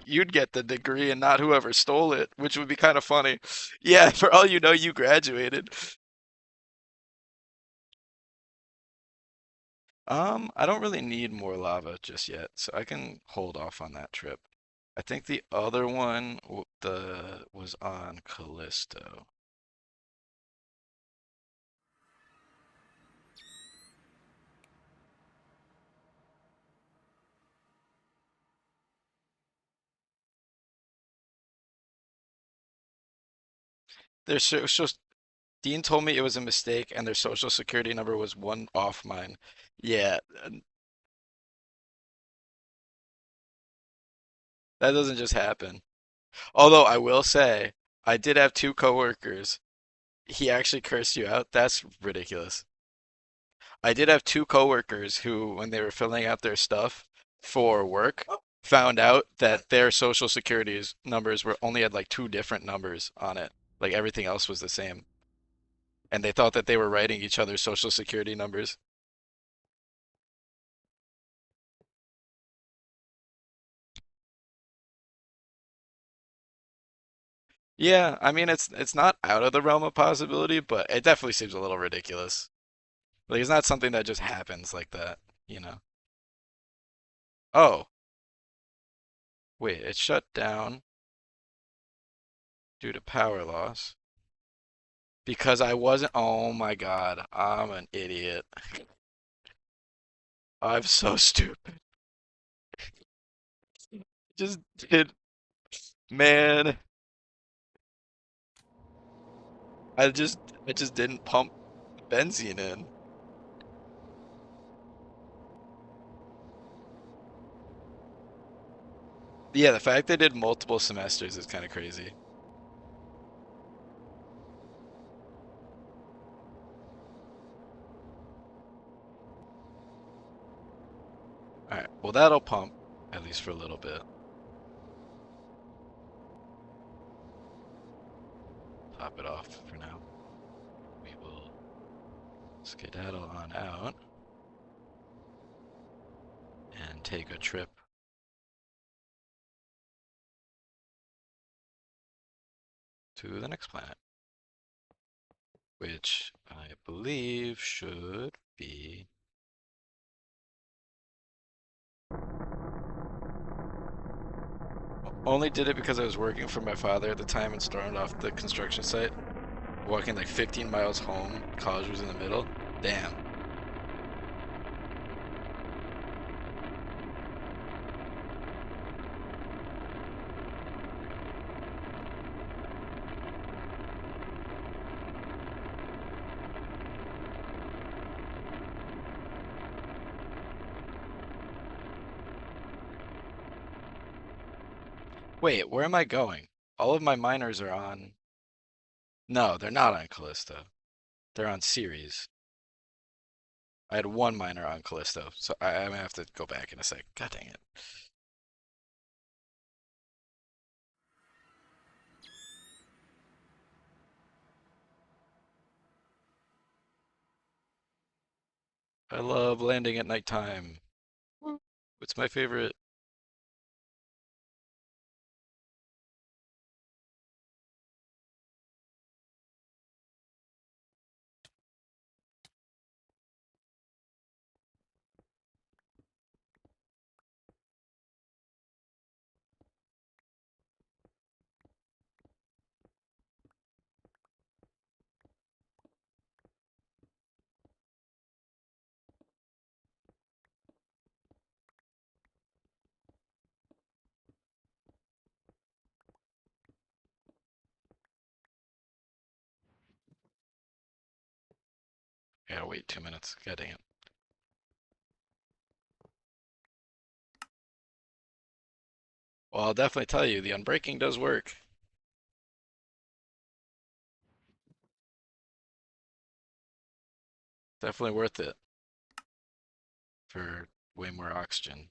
you'd get the degree and not whoever stole it, which would be kind of funny. Yeah, for all you know, you graduated. I don't really need more lava just yet, so I can hold off on that trip. I think the other one the was on Callisto. Their social Dean told me it was a mistake and their social security number was one off mine. Yeah, that doesn't just happen. Although I will say, I did have two coworkers. He actually cursed you out? That's ridiculous. I did have two coworkers who, when they were filling out their stuff for work, found out that their social security numbers were only had like two different numbers on it. Like everything else was the same. And they thought that they were writing each other's social security numbers. Yeah, I mean it's not out of the realm of possibility, but it definitely seems a little ridiculous. Like it's not something that just happens like that, you know. Oh, wait, it shut down due to power loss because I wasn't. Oh my God, I'm an idiot. I'm so stupid. Just did, man. I just I just didn't pump benzene in. Yeah, the fact they did multiple semesters is kind of crazy. All right, well that'll pump at least for a little bit. Top it off for now. We will skedaddle on out and take a trip to the next planet, which I believe should be. Only did it because I was working for my father at the time and stormed off the construction site, walking like 15 miles home. College was in the middle. Damn. Wait, where am I going? All of my miners are on. No, they're not on Callisto. They're on Ceres. I had one miner on Callisto, so I'm gonna have to go back in a sec. God dang it. I love landing at nighttime. Woo. It's my favorite. I gotta wait 2 minutes. God dang it. Well, I'll definitely tell you, the unbreaking does work. Definitely worth it for way more oxygen.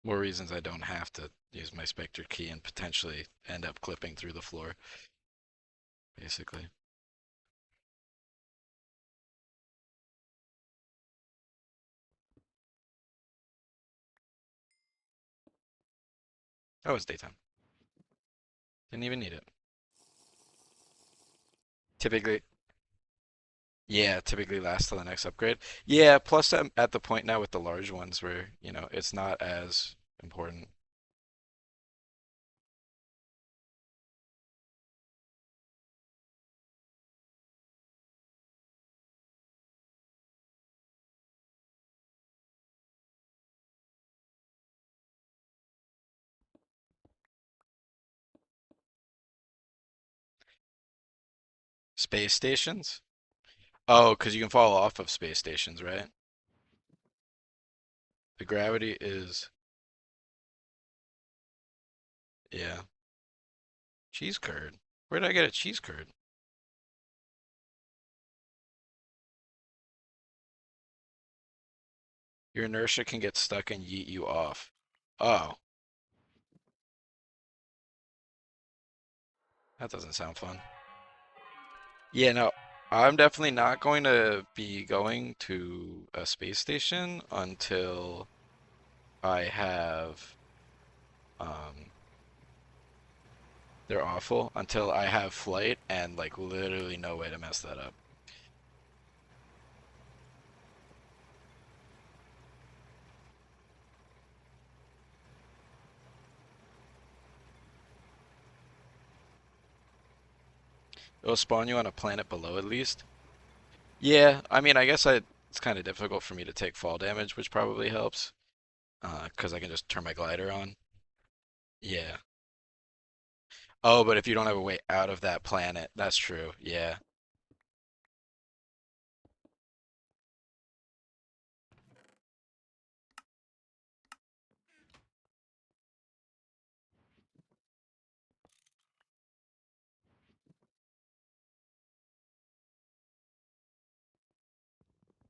More reasons I don't have to use my Spectre key and potentially end up clipping through the floor, basically. Oh, it's daytime. Didn't even need it. Typically, yeah, typically lasts till the next upgrade. Yeah, plus I'm at the point now with the large ones where, it's not as important. Space stations? Oh, because you can fall off of space stations, right? The gravity is, yeah. Cheese curd. Where did I get a cheese curd? Your inertia can get stuck and yeet you off. Oh, that doesn't sound fun. Yeah, no, I'm definitely not going to be going to a space station until I have, um, they're awful, until I have flight and like literally no way to mess that up. It'll spawn you on a planet below at least. Yeah, I mean, it's kind of difficult for me to take fall damage, which probably helps, because I can just turn my glider on. Yeah. Oh, but if you don't have a way out of that planet, that's true. Yeah.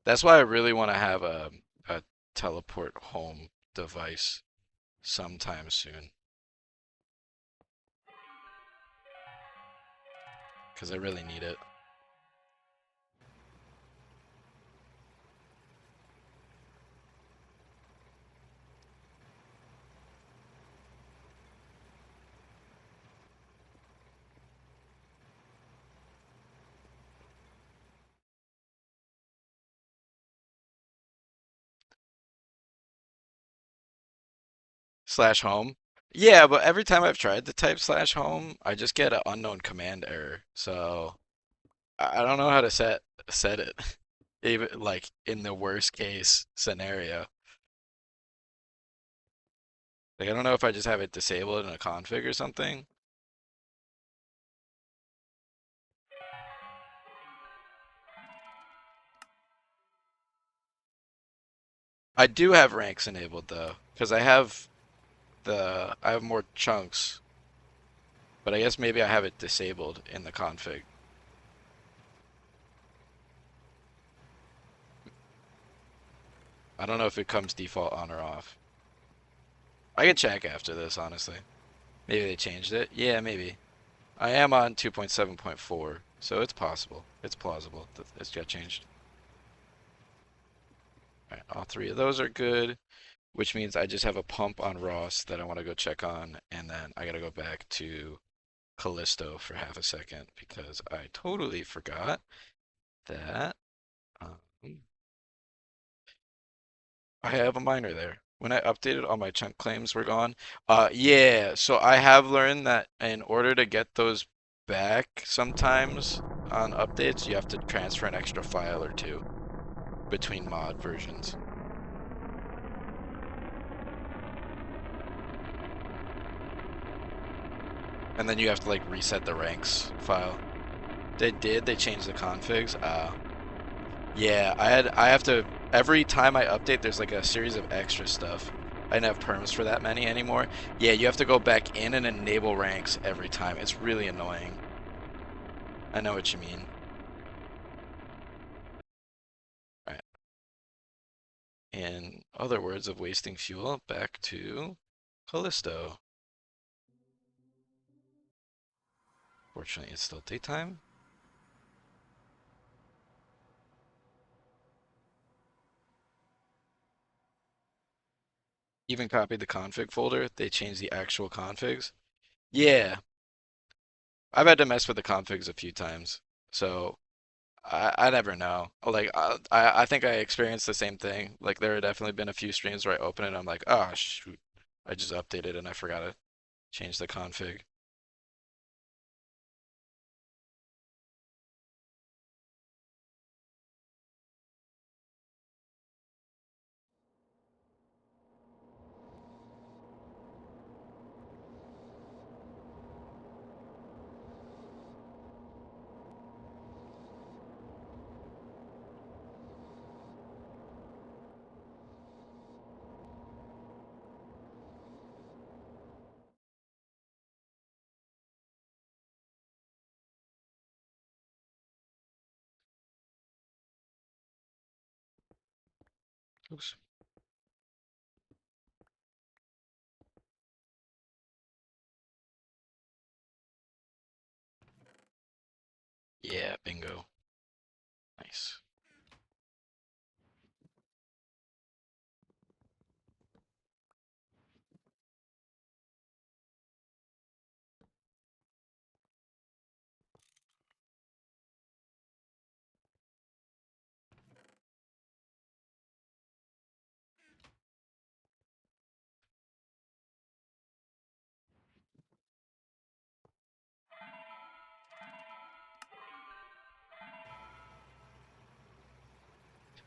That's why I really want to have a teleport home device sometime soon, because I really need it. Slash home. Yeah, but every time I've tried to type slash home, I just get an unknown command error. So I don't know how to set it. Even like in the worst case scenario. Like I don't know if I just have it disabled in a config or something. I do have ranks enabled though, because I have more chunks, but I guess maybe I have it disabled in the config. I don't know if it comes default on or off. I can check after this, honestly. Maybe they changed it. Yeah, maybe. I am on 2.7.4, so it's possible. It's plausible that it's got changed. All right, all three of those are good, which means I just have a pump on Ross that I want to go check on, and then I gotta go back to Callisto for half a second because I totally forgot that um, I have a miner there. When I updated, all my chunk claims were gone. Yeah, so I have learned that in order to get those back sometimes on updates, you have to transfer an extra file or two between mod versions. And then you have to like reset the ranks file. They changed the configs. Yeah, I have to every time I update there's like a series of extra stuff. I didn't have perms for that many anymore. Yeah, you have to go back in and enable ranks every time. It's really annoying. I know what you mean. All right. In other words of wasting fuel, back to Callisto. Fortunately, it's still daytime. Even copied the config folder. They changed the actual configs. Yeah, I've had to mess with the configs a few times. So I never know. Like I think I experienced the same thing. Like there have definitely been a few streams where I open it and I'm like, oh shoot, I just updated and I forgot to change the config. Oops. Yeah, bingo. Nice.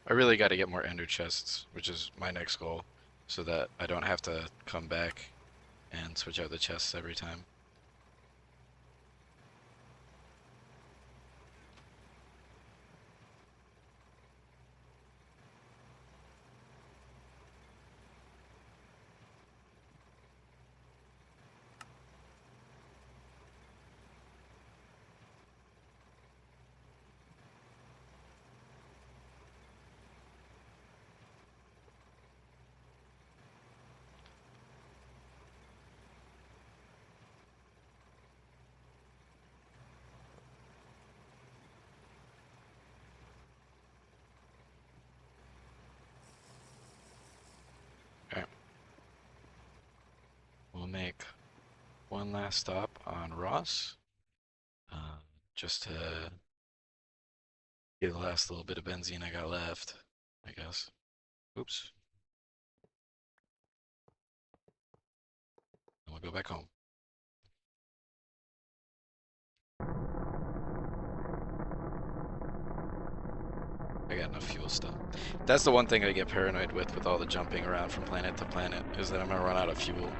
I really got to get more ender chests, which is my next goal, so that I don't have to come back and switch out the chests every time. Alright. We'll make one last stop on Ross, uh, just to get the last little bit of benzene I got left, I guess. Oops. And we'll go back home. I got enough fuel still. That's the one thing I get paranoid with all the jumping around from planet to planet, is that I'm gonna run out of fuel.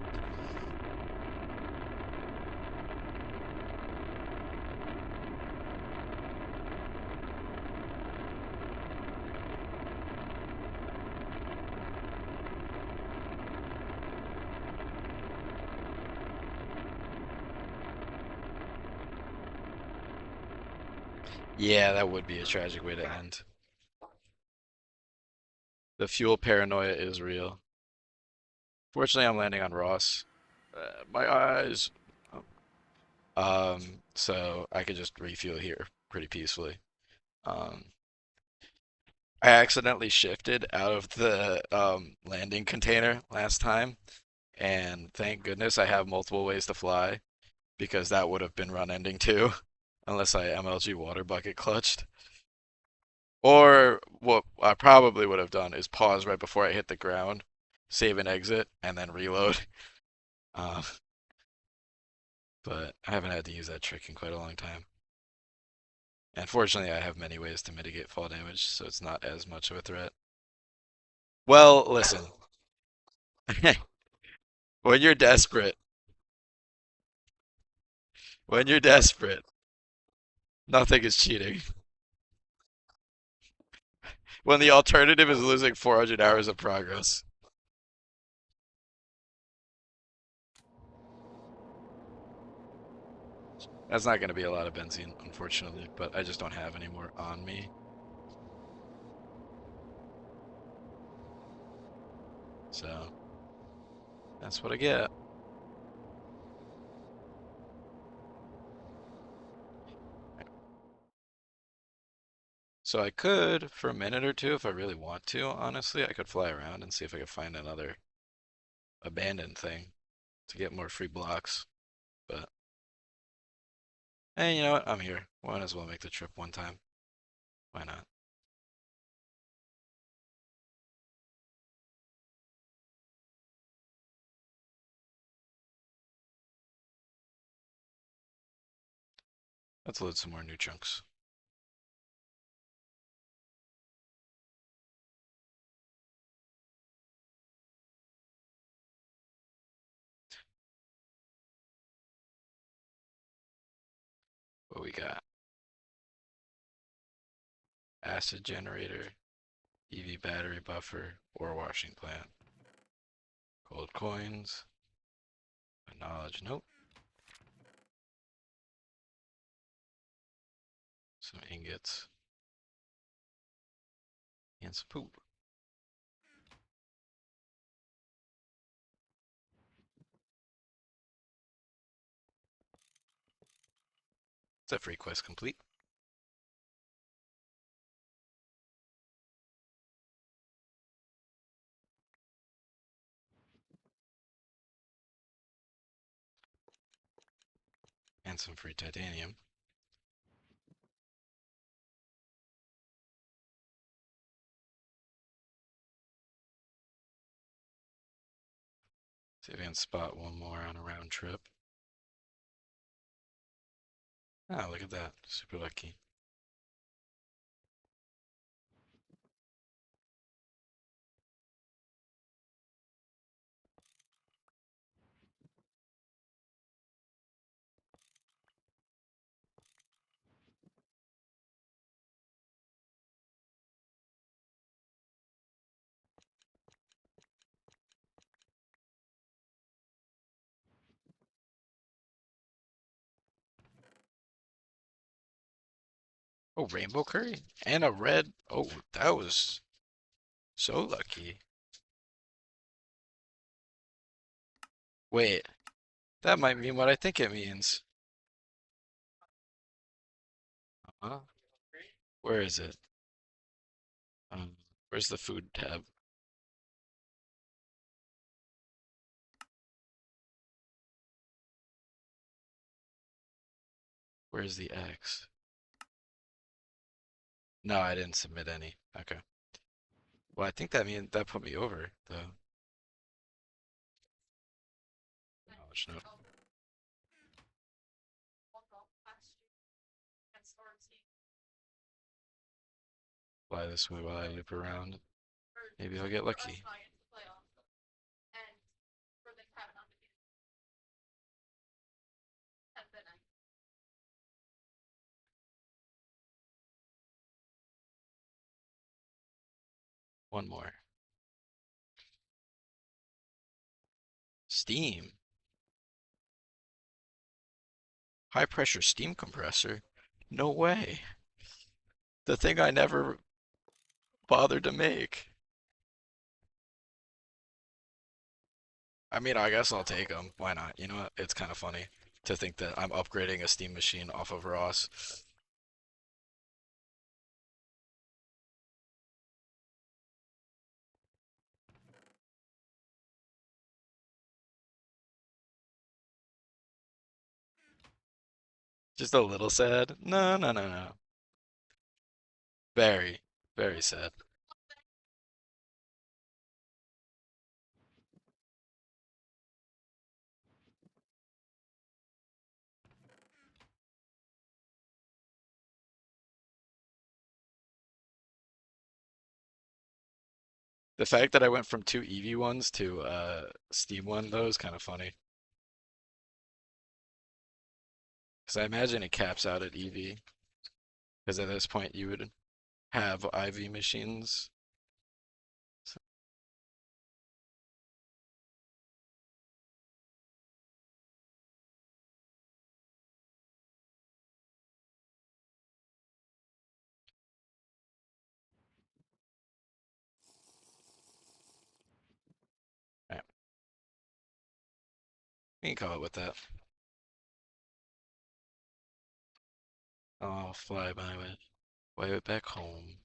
Yeah, that would be a tragic way to end. The fuel paranoia is real. Fortunately, I'm landing on Ross. My eyes. So I could just refuel here pretty peacefully. Um, I accidentally shifted out of the landing container last time, and thank goodness I have multiple ways to fly, because that would have been run ending too, unless I MLG water bucket clutched. Or what I probably would have done is pause right before I hit the ground, save and exit, and then reload. Uh, but I haven't had to use that trick in quite a long time. And fortunately, I have many ways to mitigate fall damage, so it's not as much of a threat. Well, listen, when you're desperate, when you're desperate, nothing is cheating. When the alternative is losing 400 hours of progress. That's not going to be a lot of benzene, unfortunately, but I just don't have any more on me. So, that's what I get. So I could, for a minute or two, if I really want to, honestly, I could fly around and see if I could find another abandoned thing to get more free blocks. But, hey, you know what? I'm here. Might as well make the trip one time. Why not? Let's load some more new chunks. What we got? Acid generator, EV battery buffer, ore washing plant. Gold coins. A knowledge note. Some ingots. And some poop. It's a free quest complete. And some free titanium. See if we can spot one more on a round trip. Oh, look at that. Super lucky. Oh, rainbow curry and a red. Oh, that was so lucky. Wait, that might mean what I think it means. Huh? Where is it? Where's the food tab? Where's the X? No, I didn't submit any. Okay. Well, I think that put me over, though. Knowledge note. Fly this way while I loop around. Maybe I'll get lucky. One more. Steam. High pressure steam compressor? No way. The thing I never bothered to make. I mean, I guess I'll take them. Why not? You know what? It's kind of funny to think that I'm upgrading a steam machine off of Ross. Just a little sad. No, no, no, no. Very, very sad. The fact that I went from two EV ones to Steam one, though, is kind of funny. Because I imagine it caps out at EV. Because at this point, you would have IV machines. So, yeah, we can call it with that. I'll fly way back home.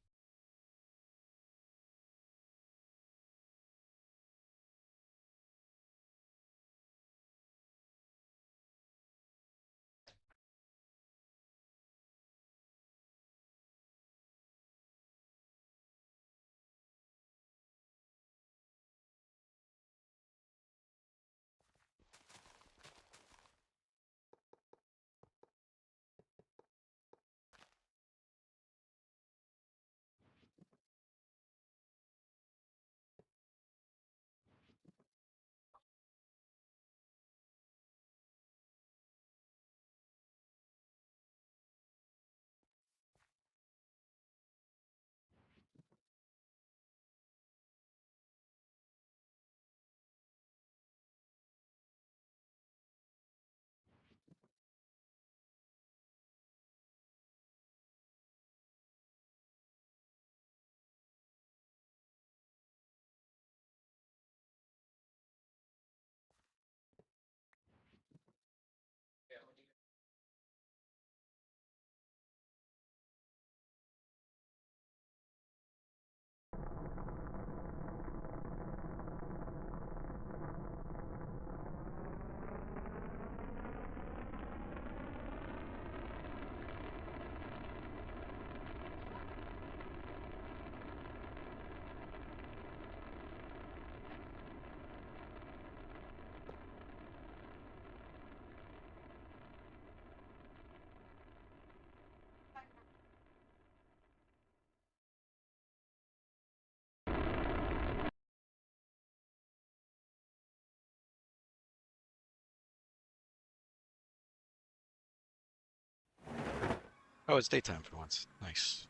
Oh, it's daytime for once. Nice.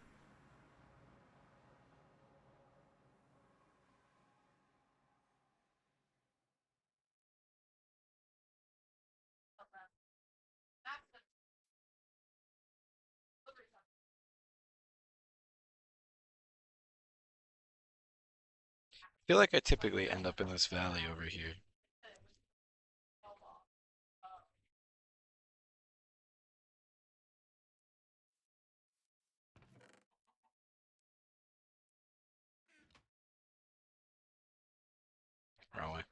I feel like I typically end up in this valley over here. Wrong way.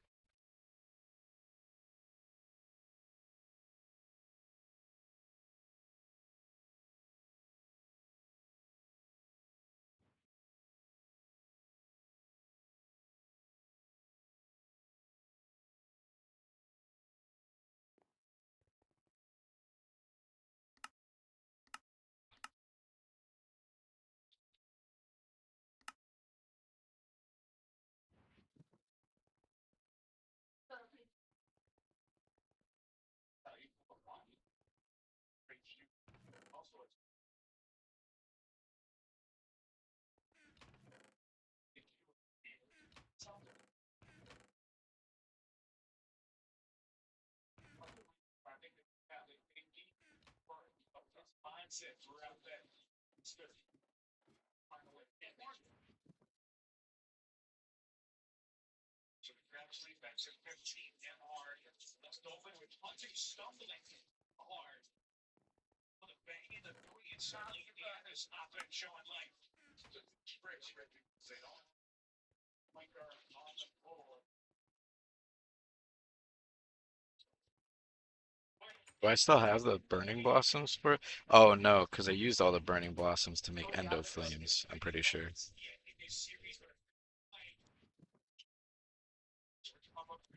Do I still have the burning blossoms for it? Oh no, because I used all the burning blossoms to make endo flames, I'm pretty sure.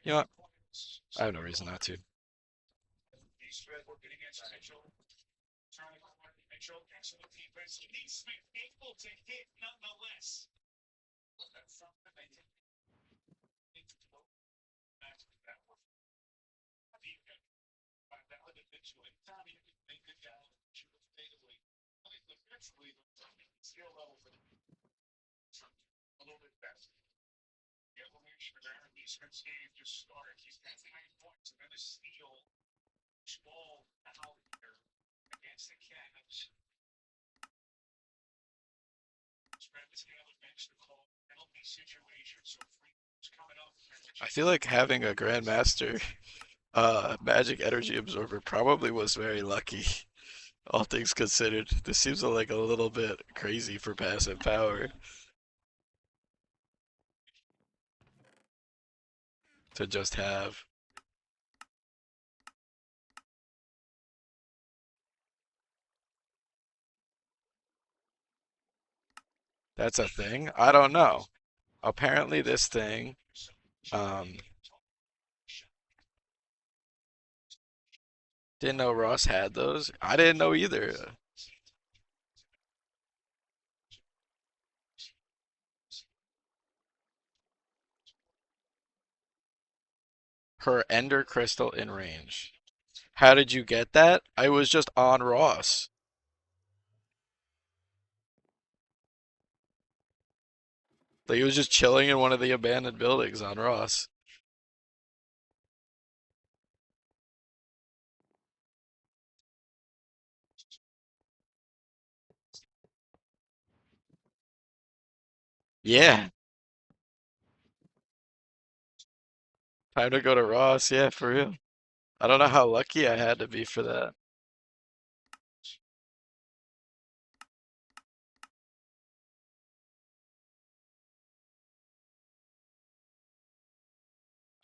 You know what? I have no reason not to. I feel like having a Grandmaster magic energy absorber probably was very lucky, all things considered. This seems like a little bit crazy for passive power to just have. That's a thing? I don't know. Apparently this thing, um, didn't know Ross had those. I didn't know either. Her Ender Crystal in range. How did you get that? I was just on Ross. Like he was just chilling in one of the abandoned buildings on Ross. Yeah, time to go to Ross. Yeah, for real. I don't know how lucky I had to be for that.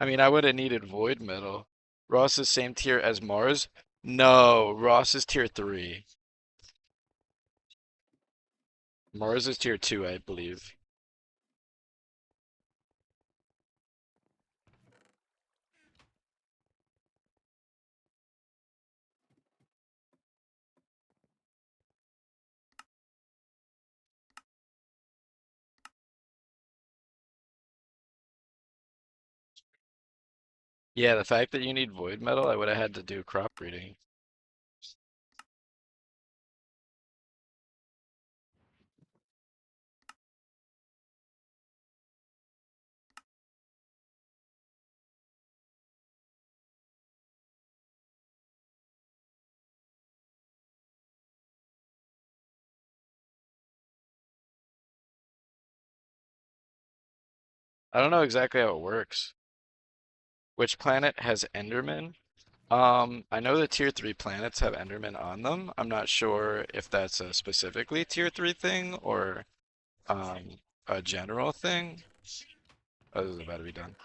I mean, I would have needed void metal. Ross is same tier as Mars? No, Ross is tier 3. Mars is tier 2, I believe. Yeah, the fact that you need void metal, I would have had to do crop breeding. I don't know exactly how it works. Which planet has Enderman? I know the tier 3 planets have Enderman on them. I'm not sure if that's a specifically tier 3 thing or um, a general thing. Oh, this is about to be done.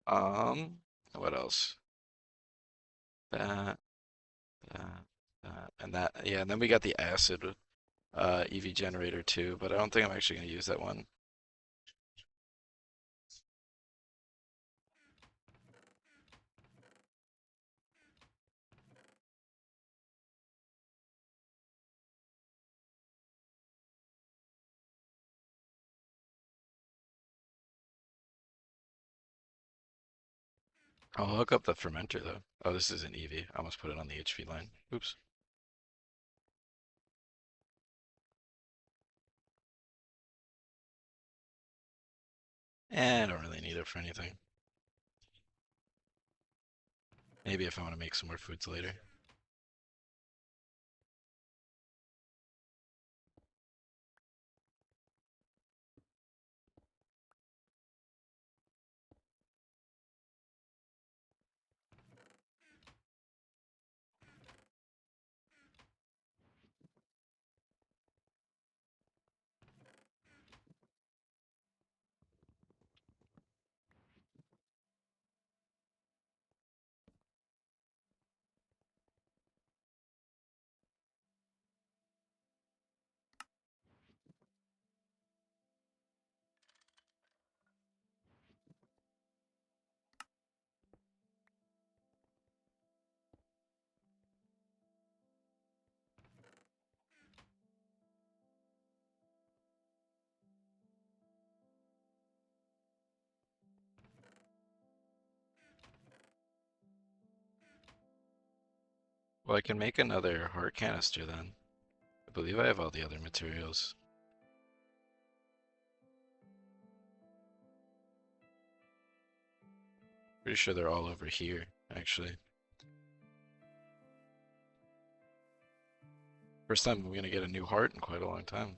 Um, what else? That, that, and that. Yeah, and then we got the acid EV generator too, but I don't think I'm actually going to use that one. I'll hook up the fermenter though. Oh, this is an EV. I almost put it on the HV line. Oops. I don't really need it for anything. Maybe if I want to make some more foods later. Well, I can make another heart canister then. I believe I have all the other materials. Pretty sure they're all over here, actually. First time I'm gonna get a new heart in quite a long time.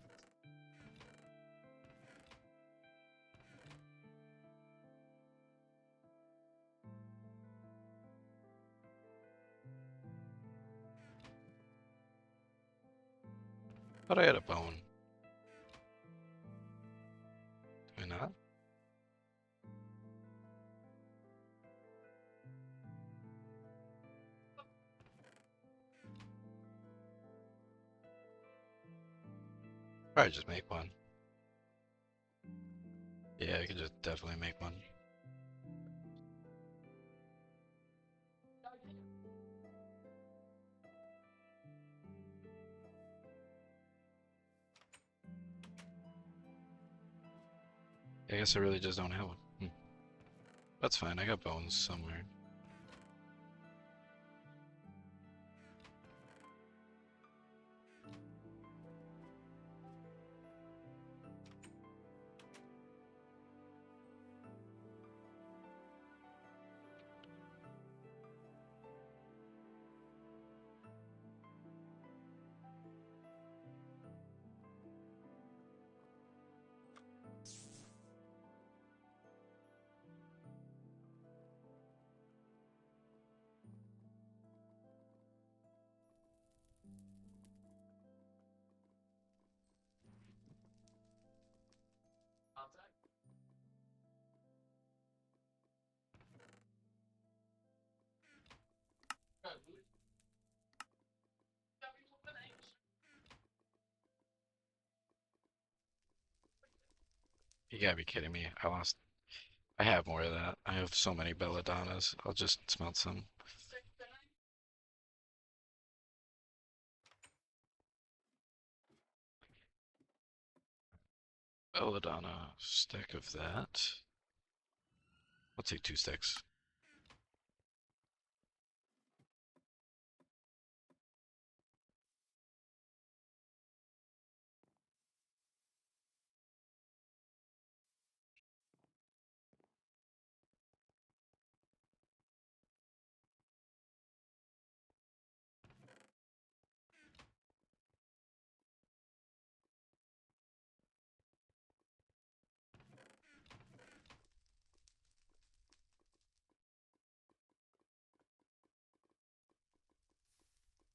Thought I had a bone. Do I not? Probably just make one. Yeah, I could just definitely make one. I guess I really just don't have one. That's fine, I got bones somewhere. You gotta be kidding me. I have more of that. I have so many belladonnas. I'll just smelt some. Belladonna, stack of that. I'll take 2 sticks.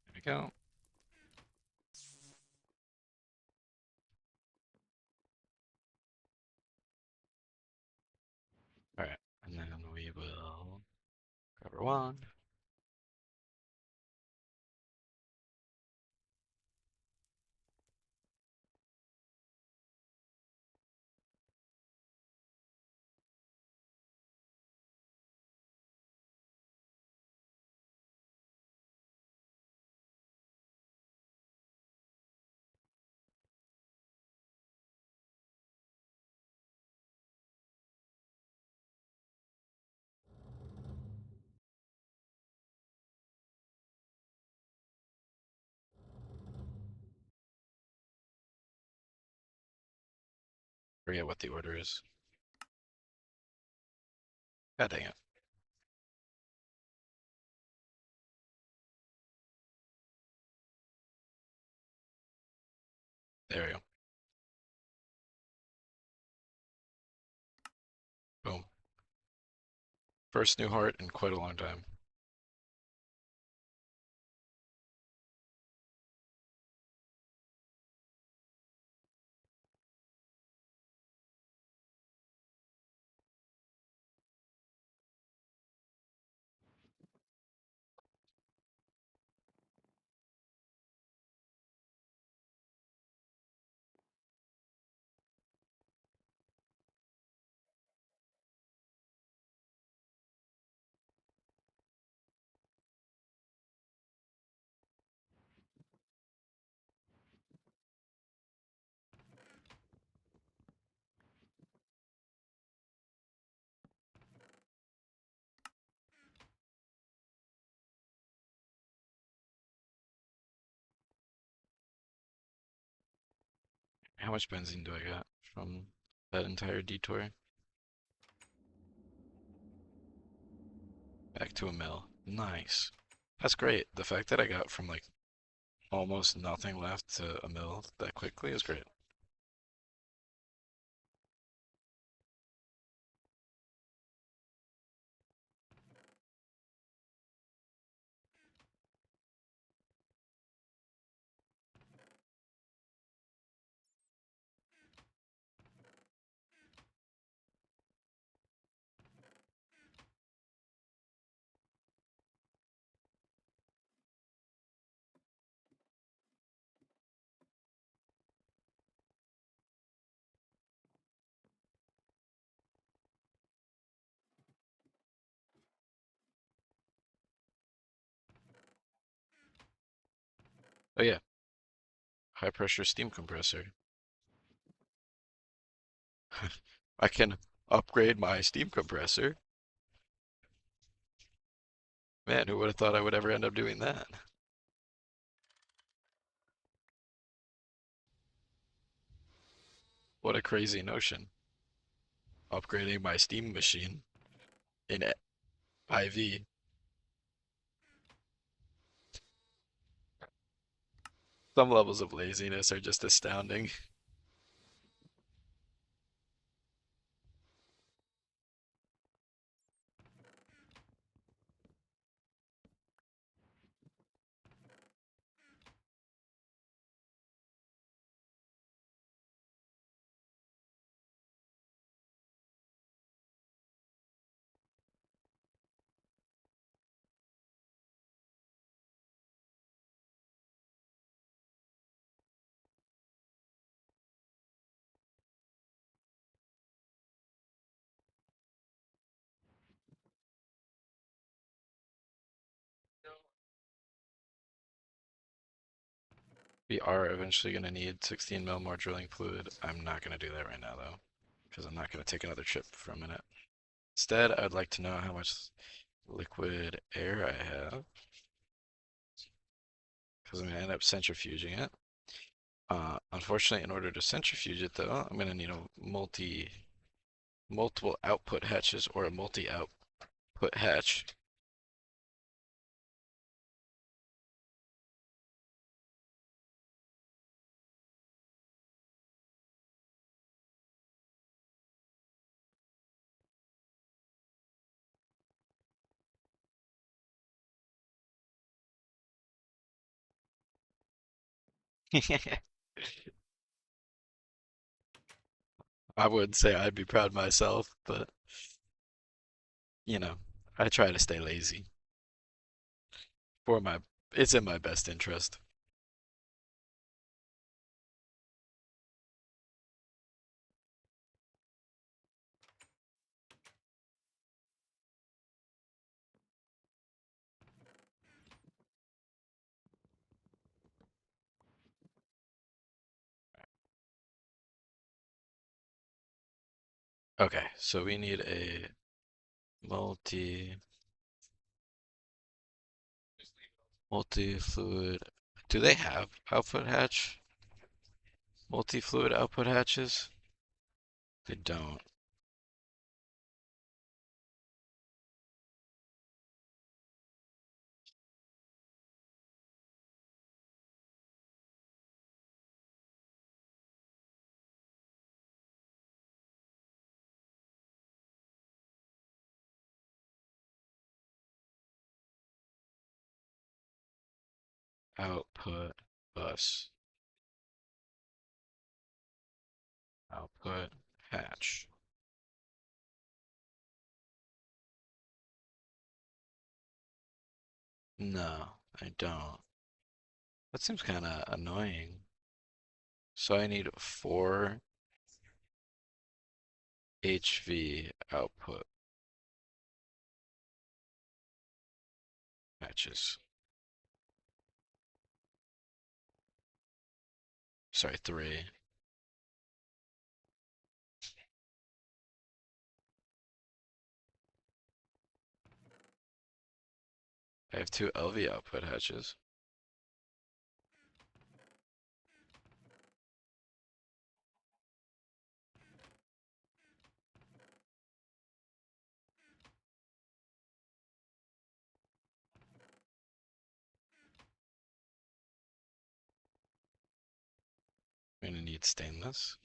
There we go. Alright, and then we will grab our wand. Forget what the order is. God dang it. There we go. Boom. First new heart in quite a long time. How much benzene do I got from that entire detour? Back to a mill. Nice. That's great. The fact that I got from like almost nothing left to a mill that quickly is great. Oh yeah, high pressure steam compressor. I can upgrade my steam compressor. Man, who would have thought I would ever end up doing that? What a crazy notion. Upgrading my steam machine in IV. Some levels of laziness are just astounding. We are eventually going to need 16 mil more drilling fluid. I'm not going to do that right now though, because I'm not going to take another trip for a minute. Instead, I'd like to know how much liquid air I have, because I'm going to end up centrifuging it. Unfortunately, in order to centrifuge it though, I'm going to need a multiple output hatches or a multi-output hatch. I wouldn't say I'd be proud of myself, but you know, I try to stay lazy for my, it's in my best interest. Okay, so we need a multi multi-fluid. Do they have output hatch? Multi-fluid output hatches? They don't. Output bus. Output hatch. No, I don't. That seems kind of annoying. So I need 4 HV output hatches. Sorry, 3. I have 2 LV output hatches. I'm gonna need stainless.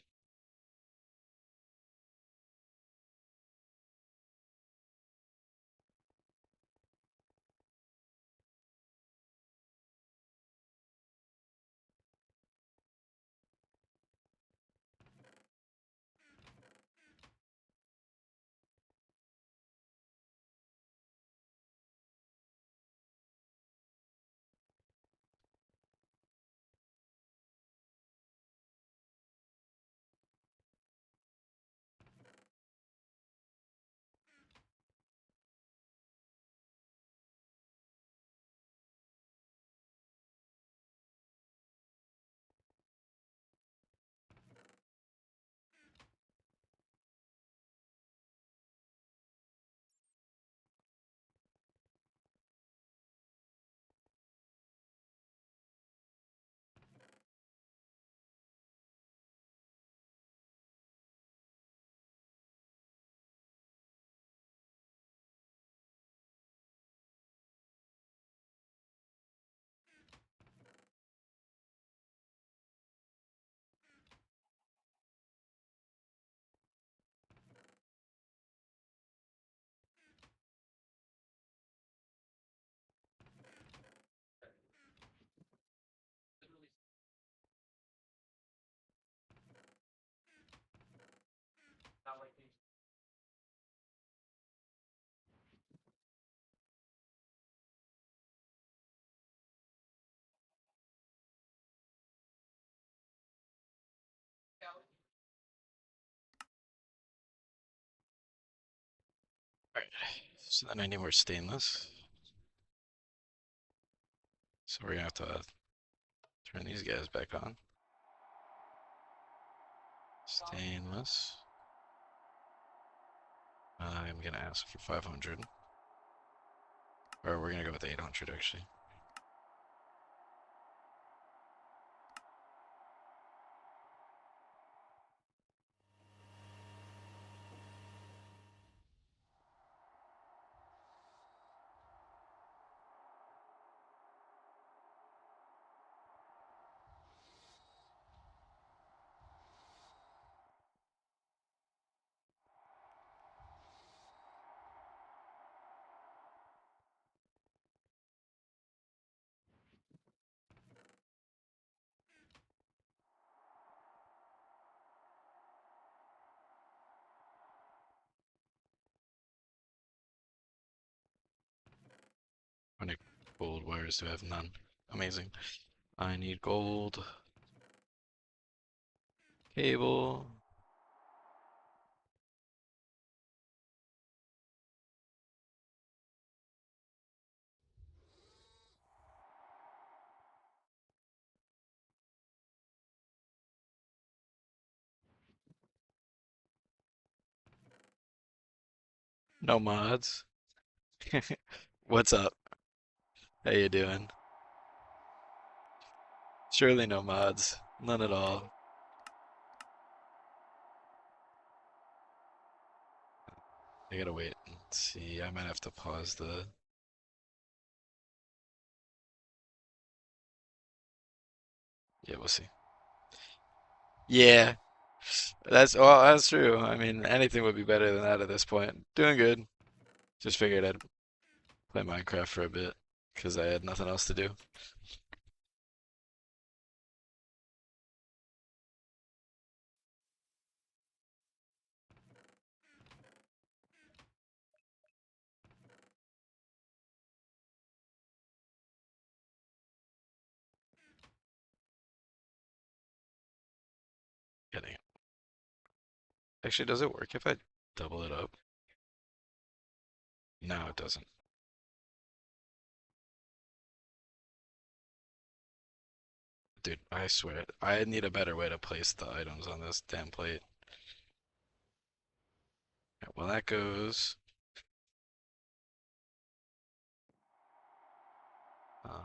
Alright, so then I need more stainless. So we're gonna have to turn these guys back on. Stainless. I'm gonna ask for 500. Or we're gonna go with 800 actually. How many gold wires do I have? None. Amazing. I need gold. Cable. No mods. What's up? How you doing? Surely no mods. None at all. I gotta wait and see. I might have to pause the. Yeah, we'll see. Yeah, that's true. I mean, anything would be better than that at this point. Doing good. Just figured I'd play Minecraft for a bit because I had nothing else to do. Getting it. Actually, does it work if I double it up? No, it doesn't. Dude, I swear, I need a better way to place the items on this damn plate. Well, that goes. Uh,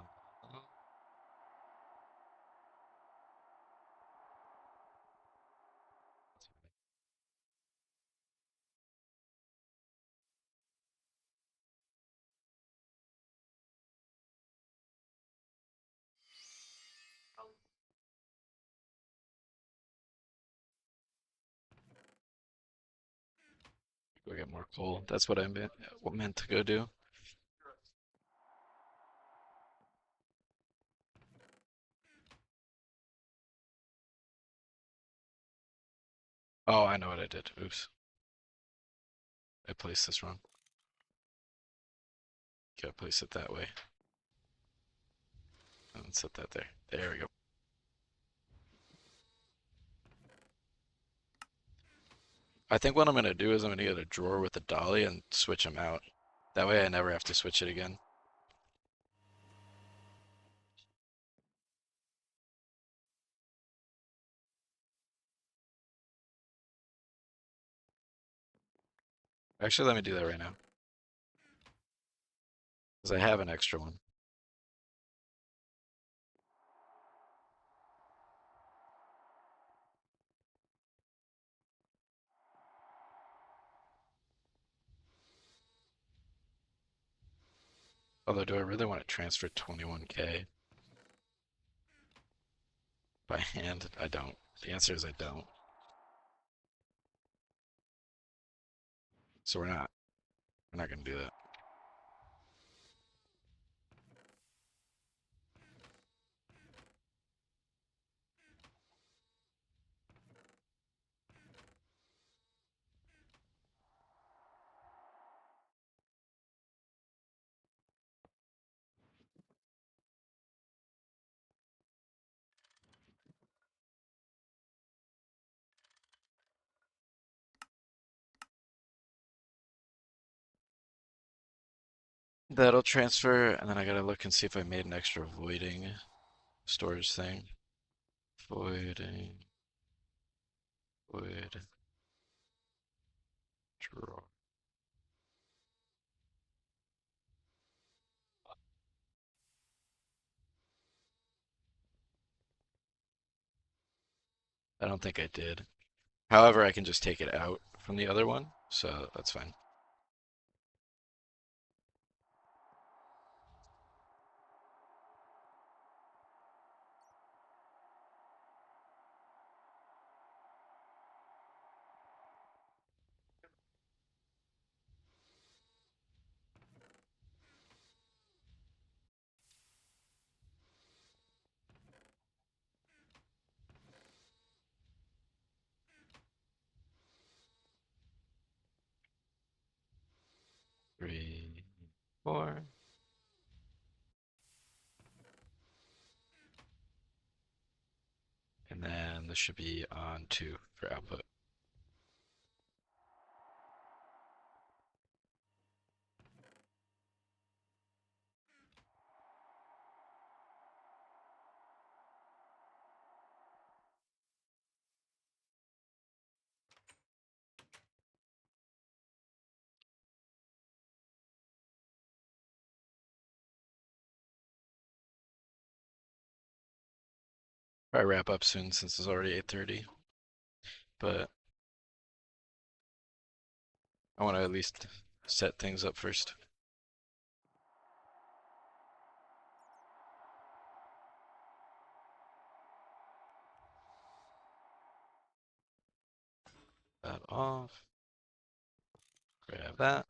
go get more coal. That's what I meant to go do. Oh, I know what I did. Oops, I placed this wrong. Gotta place it that way. And set that there. There we go. I think what I'm gonna do is I'm gonna get a drawer with a dolly and switch them out. That way I never have to switch it again. Actually, let me do that right now. Because I have an extra one. Although, do I really want to transfer 21K by hand? I don't. The answer is I don't. So we're not gonna do that. That'll transfer, and then I gotta look and see if I made an extra voiding storage thing. Voiding, void, draw. I don't think I did. However, I can just take it out from the other one, so that's fine. Three, four. And then this should be on 2 for output. Probably wrap up soon since it's already 8:30, but I want to at least set things up first. That off. Grab that.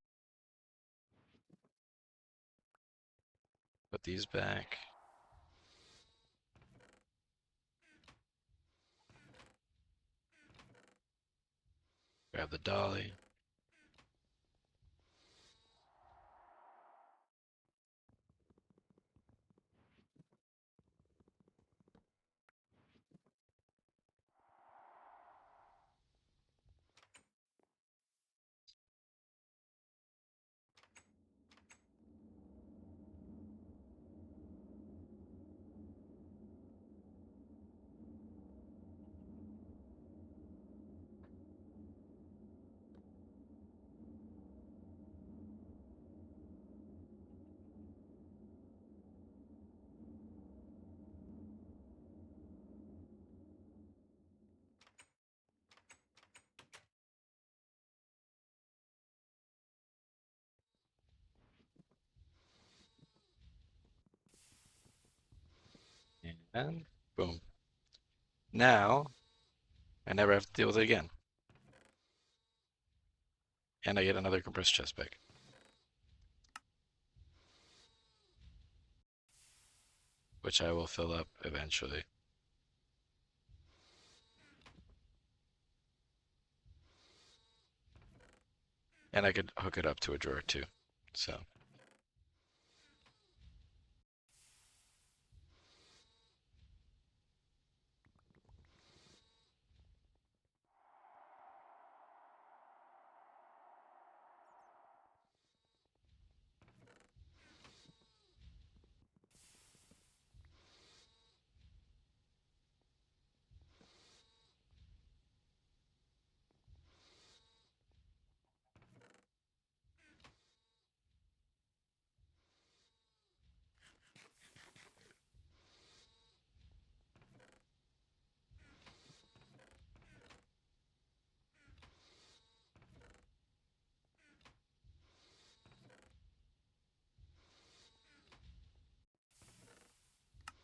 Put these back. Grab the dolly. And boom. Now, I never have to deal with it again. And I get another compressed chest bag. Which I will fill up eventually. And I could hook it up to a drawer too. So,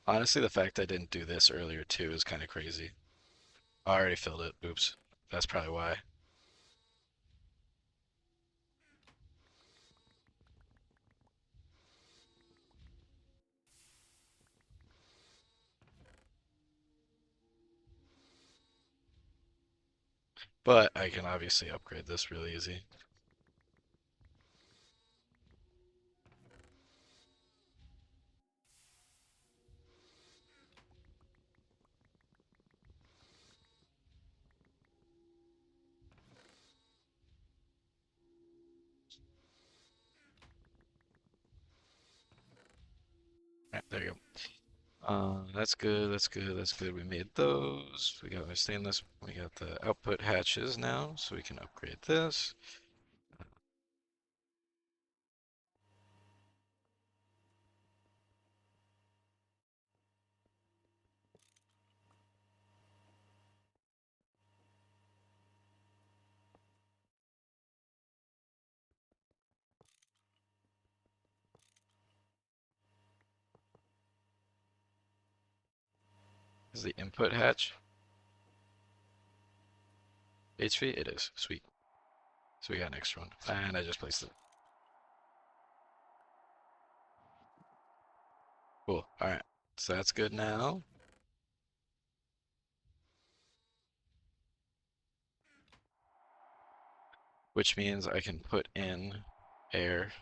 honestly, the fact I didn't do this earlier too is kind of crazy. I already filled it. Oops. That's probably why. But I can obviously upgrade this really easy. There you go. That's good, that's good, that's good. We made those. We got our stainless. We got the output hatches now, so we can upgrade this. Is the input hatch HV? It is. Sweet. So we got an extra one. And I just placed it. Cool. Alright. So that's good now. Which means I can put in air.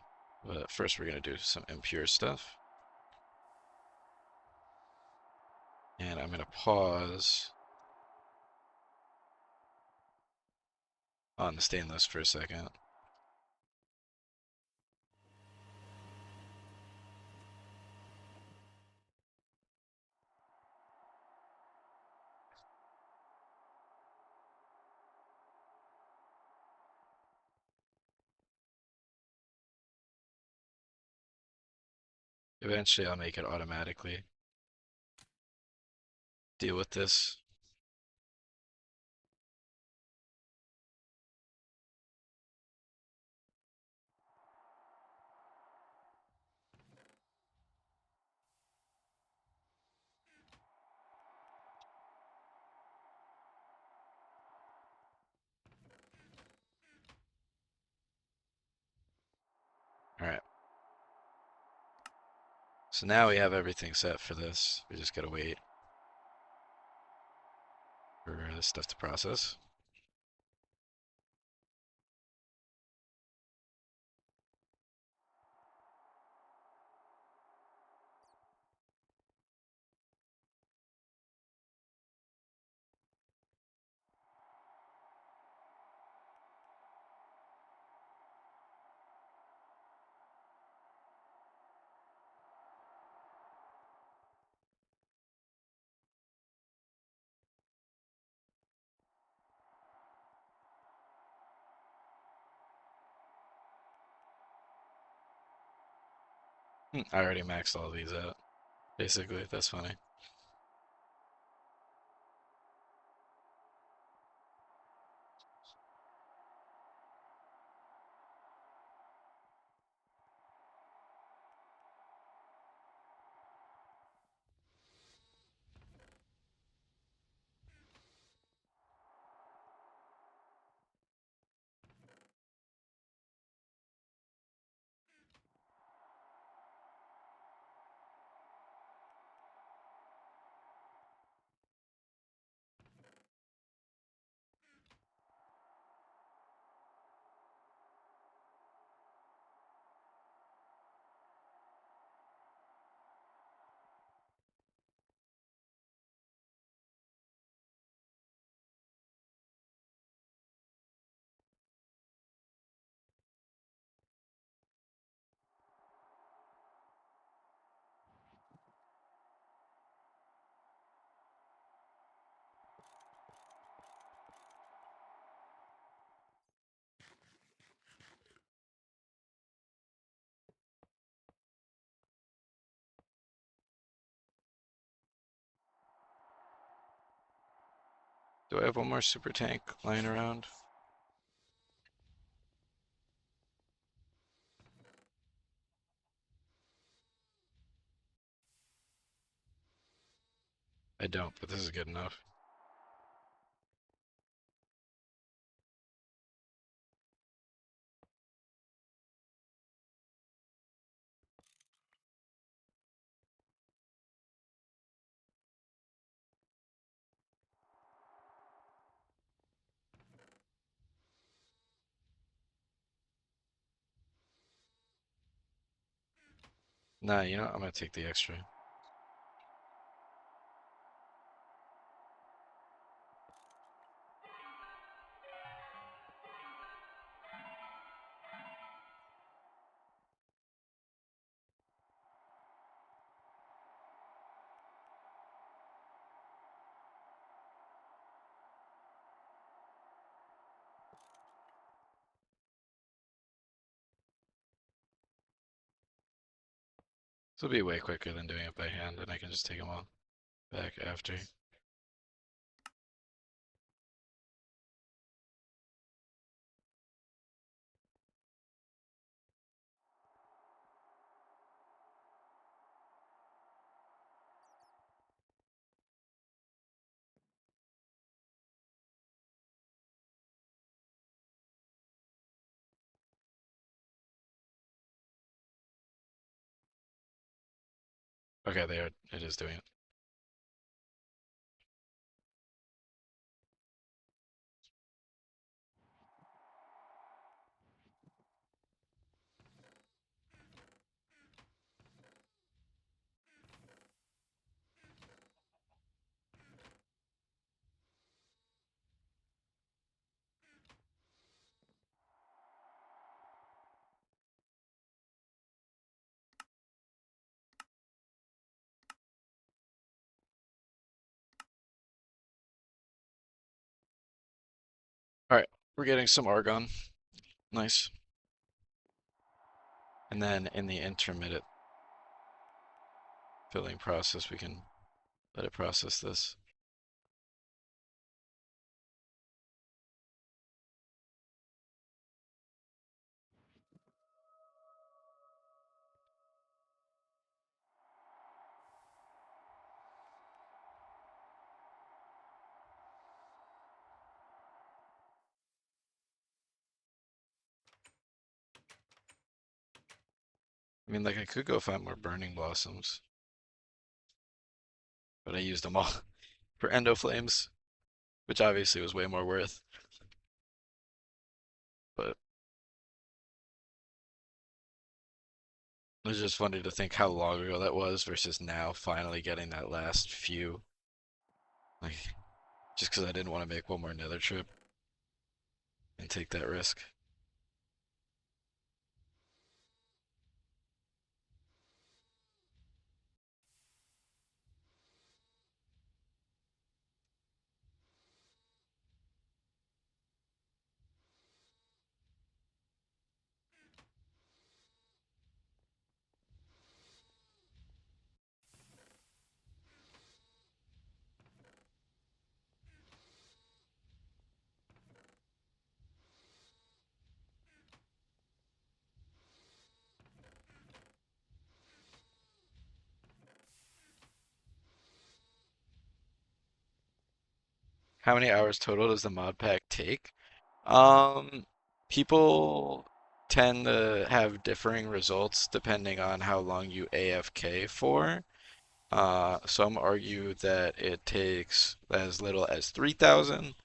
But first we're going to do some impure stuff. And I'm going to pause on the stainless for a second. Eventually I'll make it automatically deal with this. Alright. So now we have everything set for this. We just gotta wait for this stuff to process. I already maxed all these out. Basically, that's funny. Do I have one more super tank lying around? I don't, but this is good enough. Nah, you know, I'm gonna take the extra. This will be way quicker than doing it by hand, and I can just take them all back after. Okay, there it is doing it. All right, we're getting some argon. Nice. And then in the intermittent filling process, we can let it process this. I mean, like I could go find more burning blossoms, but I used them all for endo flames, which obviously was way more worth. But it was just funny to think how long ago that was versus now finally getting that last few. Like, just because I didn't want to make one more nether trip and take that risk. How many hours total does the mod pack take? Um, People tend to have differing results depending on how long you AFK for. Some argue that it takes as little as 3,000.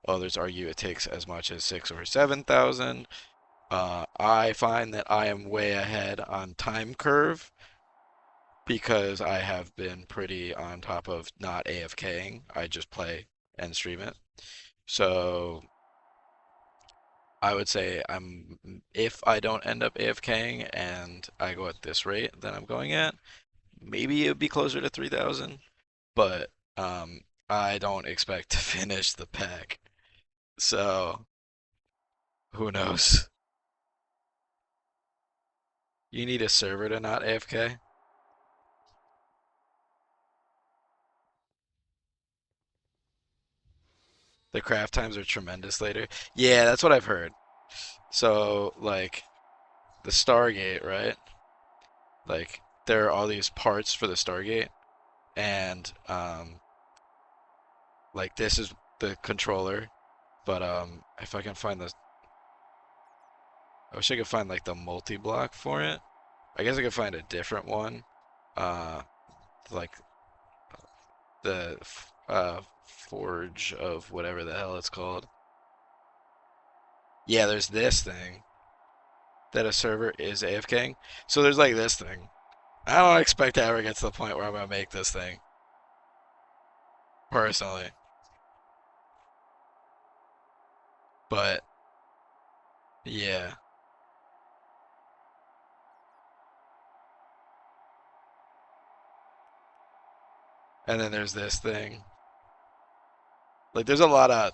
Others argue it takes as much as 6 or 7,000. I find that I am way ahead on time curve because I have been pretty on top of not AFKing. I just play and stream it. So I would say if I don't end up AFKing and I go at this rate that I'm going at, maybe it would be closer to 3,000, but I don't expect to finish the pack. So who knows? You need a server to not AFK. The craft times are tremendous later. Yeah, that's what I've heard. So like the Stargate, right? Like there are all these parts for the Stargate, and like this is the controller, but if I can find the, I wish I could find like the multi-block for it. I guess I could find a different one. Uh, like the forge of whatever the hell it's called. Yeah, there's this thing that a server is AFKing. So there's like this thing. I don't expect to ever get to the point where I'm gonna make this thing personally, but yeah. And then there's this thing. Like there's a lot of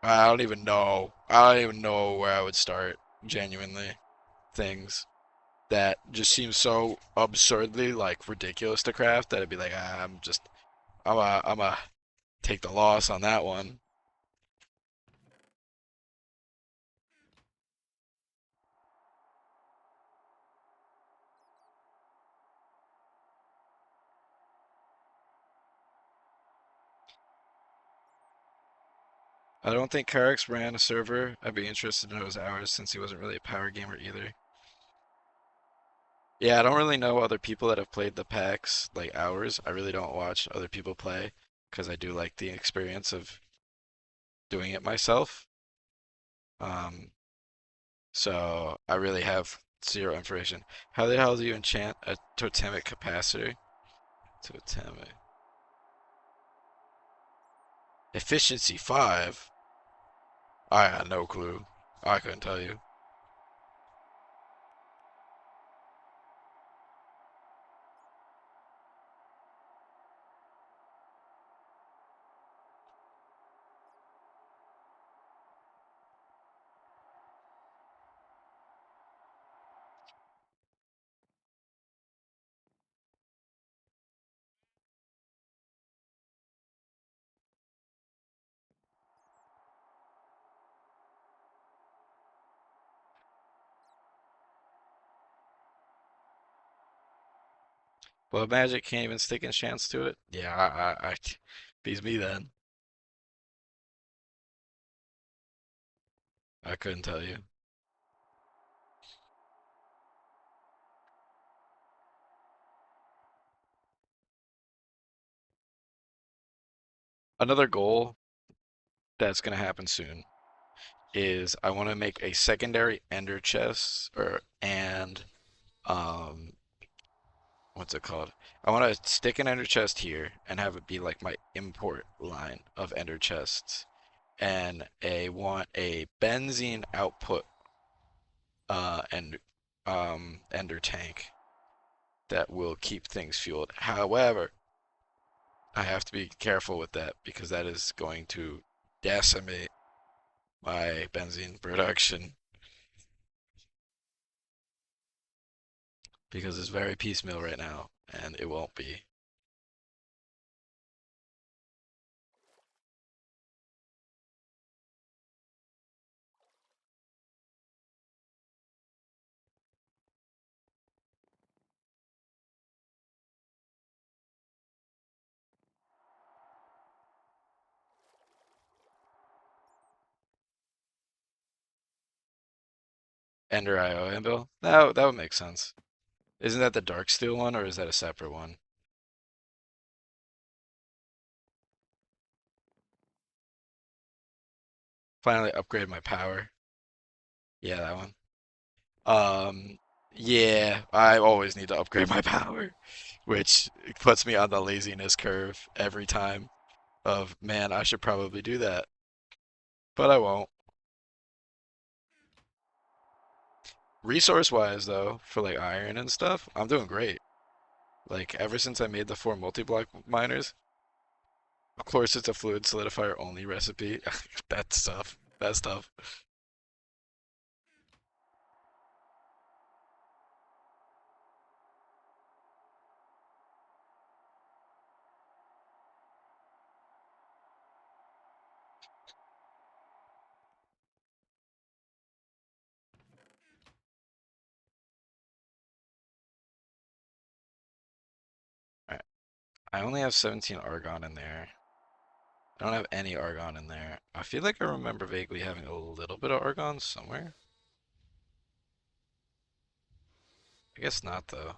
I don't even know. I don't even know where I would start genuinely things. that just seems so absurdly like ridiculous to craft that it'd be like I'm a take the loss on that one. I don't think Carrick's ran a server. I'd be interested to know his hours since he wasn't really a power gamer either. Yeah, I don't really know other people that have played the packs like hours. I really don't watch other people play because I do like the experience of doing it myself. Um, so I really have zero information. How the hell do you enchant a totemic capacitor? Totemic. Efficiency 5? I had no clue. I couldn't tell you. Well, Magic can't even stick enchants to it. Yeah, I beats me then. I couldn't tell you. Another goal that's gonna happen soon is I want to make a secondary ender chest or and um what's it called? I want to stick an ender chest here and have it be like my import line of ender chests. And I want a benzene output and ender tank that will keep things fueled. However, I have to be careful with that because that is going to decimate my benzene production because it's very piecemeal right now and it won't be. Ender IO Anvil? That would make sense. Isn't that the Dark Steel one or is that a separate one? Finally upgrade my power. Yeah, that one. Um, yeah, I always need to upgrade my power, which puts me on the laziness curve every time of, man, I should probably do that, but I won't. Resource-wise, though, for like iron and stuff, I'm doing great. Like, ever since I made the 4 multi-block miners, of course it's a fluid solidifier only recipe. That's tough. That's tough. Alright, I only have 17 argon in there. I don't have any argon in there. I feel like I remember vaguely having a little bit of argon somewhere. I guess not, though.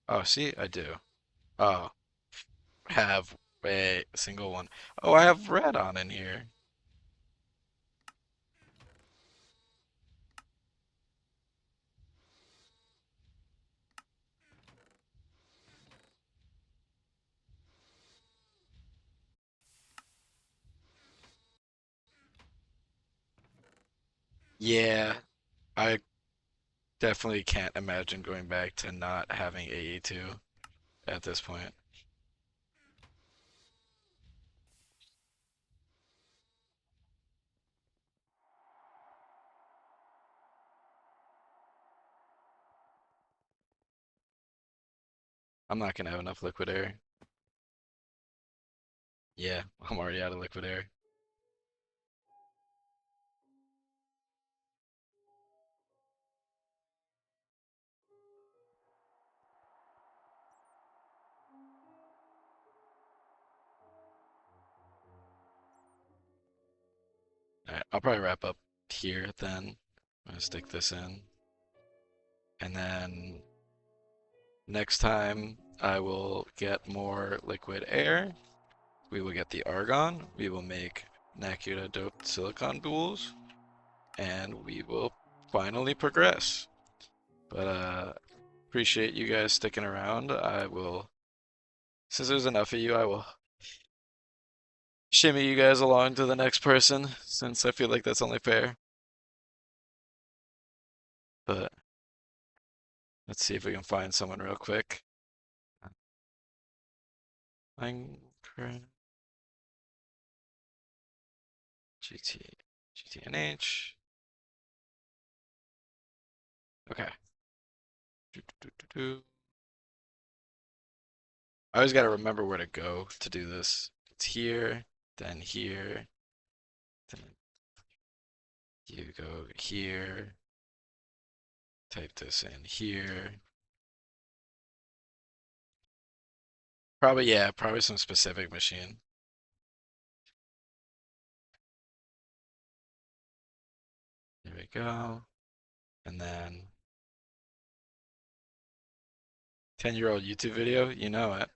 Oh, see, I do. Oh, have a single one. Oh, I have red on in here. Yeah, I definitely can't imagine going back to not having AE2. at this point. I'm not gonna have enough liquid air. Yeah, I'm already out of liquid air. All right, I'll probably wrap up here then. I'm gonna stick this in. And then next time I will get more liquid air. We will get the argon. We will make Nacuda doped silicon boules. And we will finally progress. But appreciate you guys sticking around. I will, since there's enough of you, I will shimmy you guys along to the next person, since I feel like that's only fair. But let's see if we can find someone real quick. Minecraft GTNH. Okay. I always got to remember where to go to do this. It's here, then here, then you go here, type this in here. Probably, yeah, probably some specific machine. There we go. And then 10-year-old YouTube video, you know it.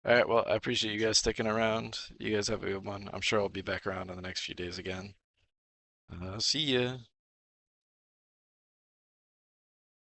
All right, well, I appreciate you guys sticking around. You guys have a good one. I'm sure I'll be back around in the next few days again. See ya.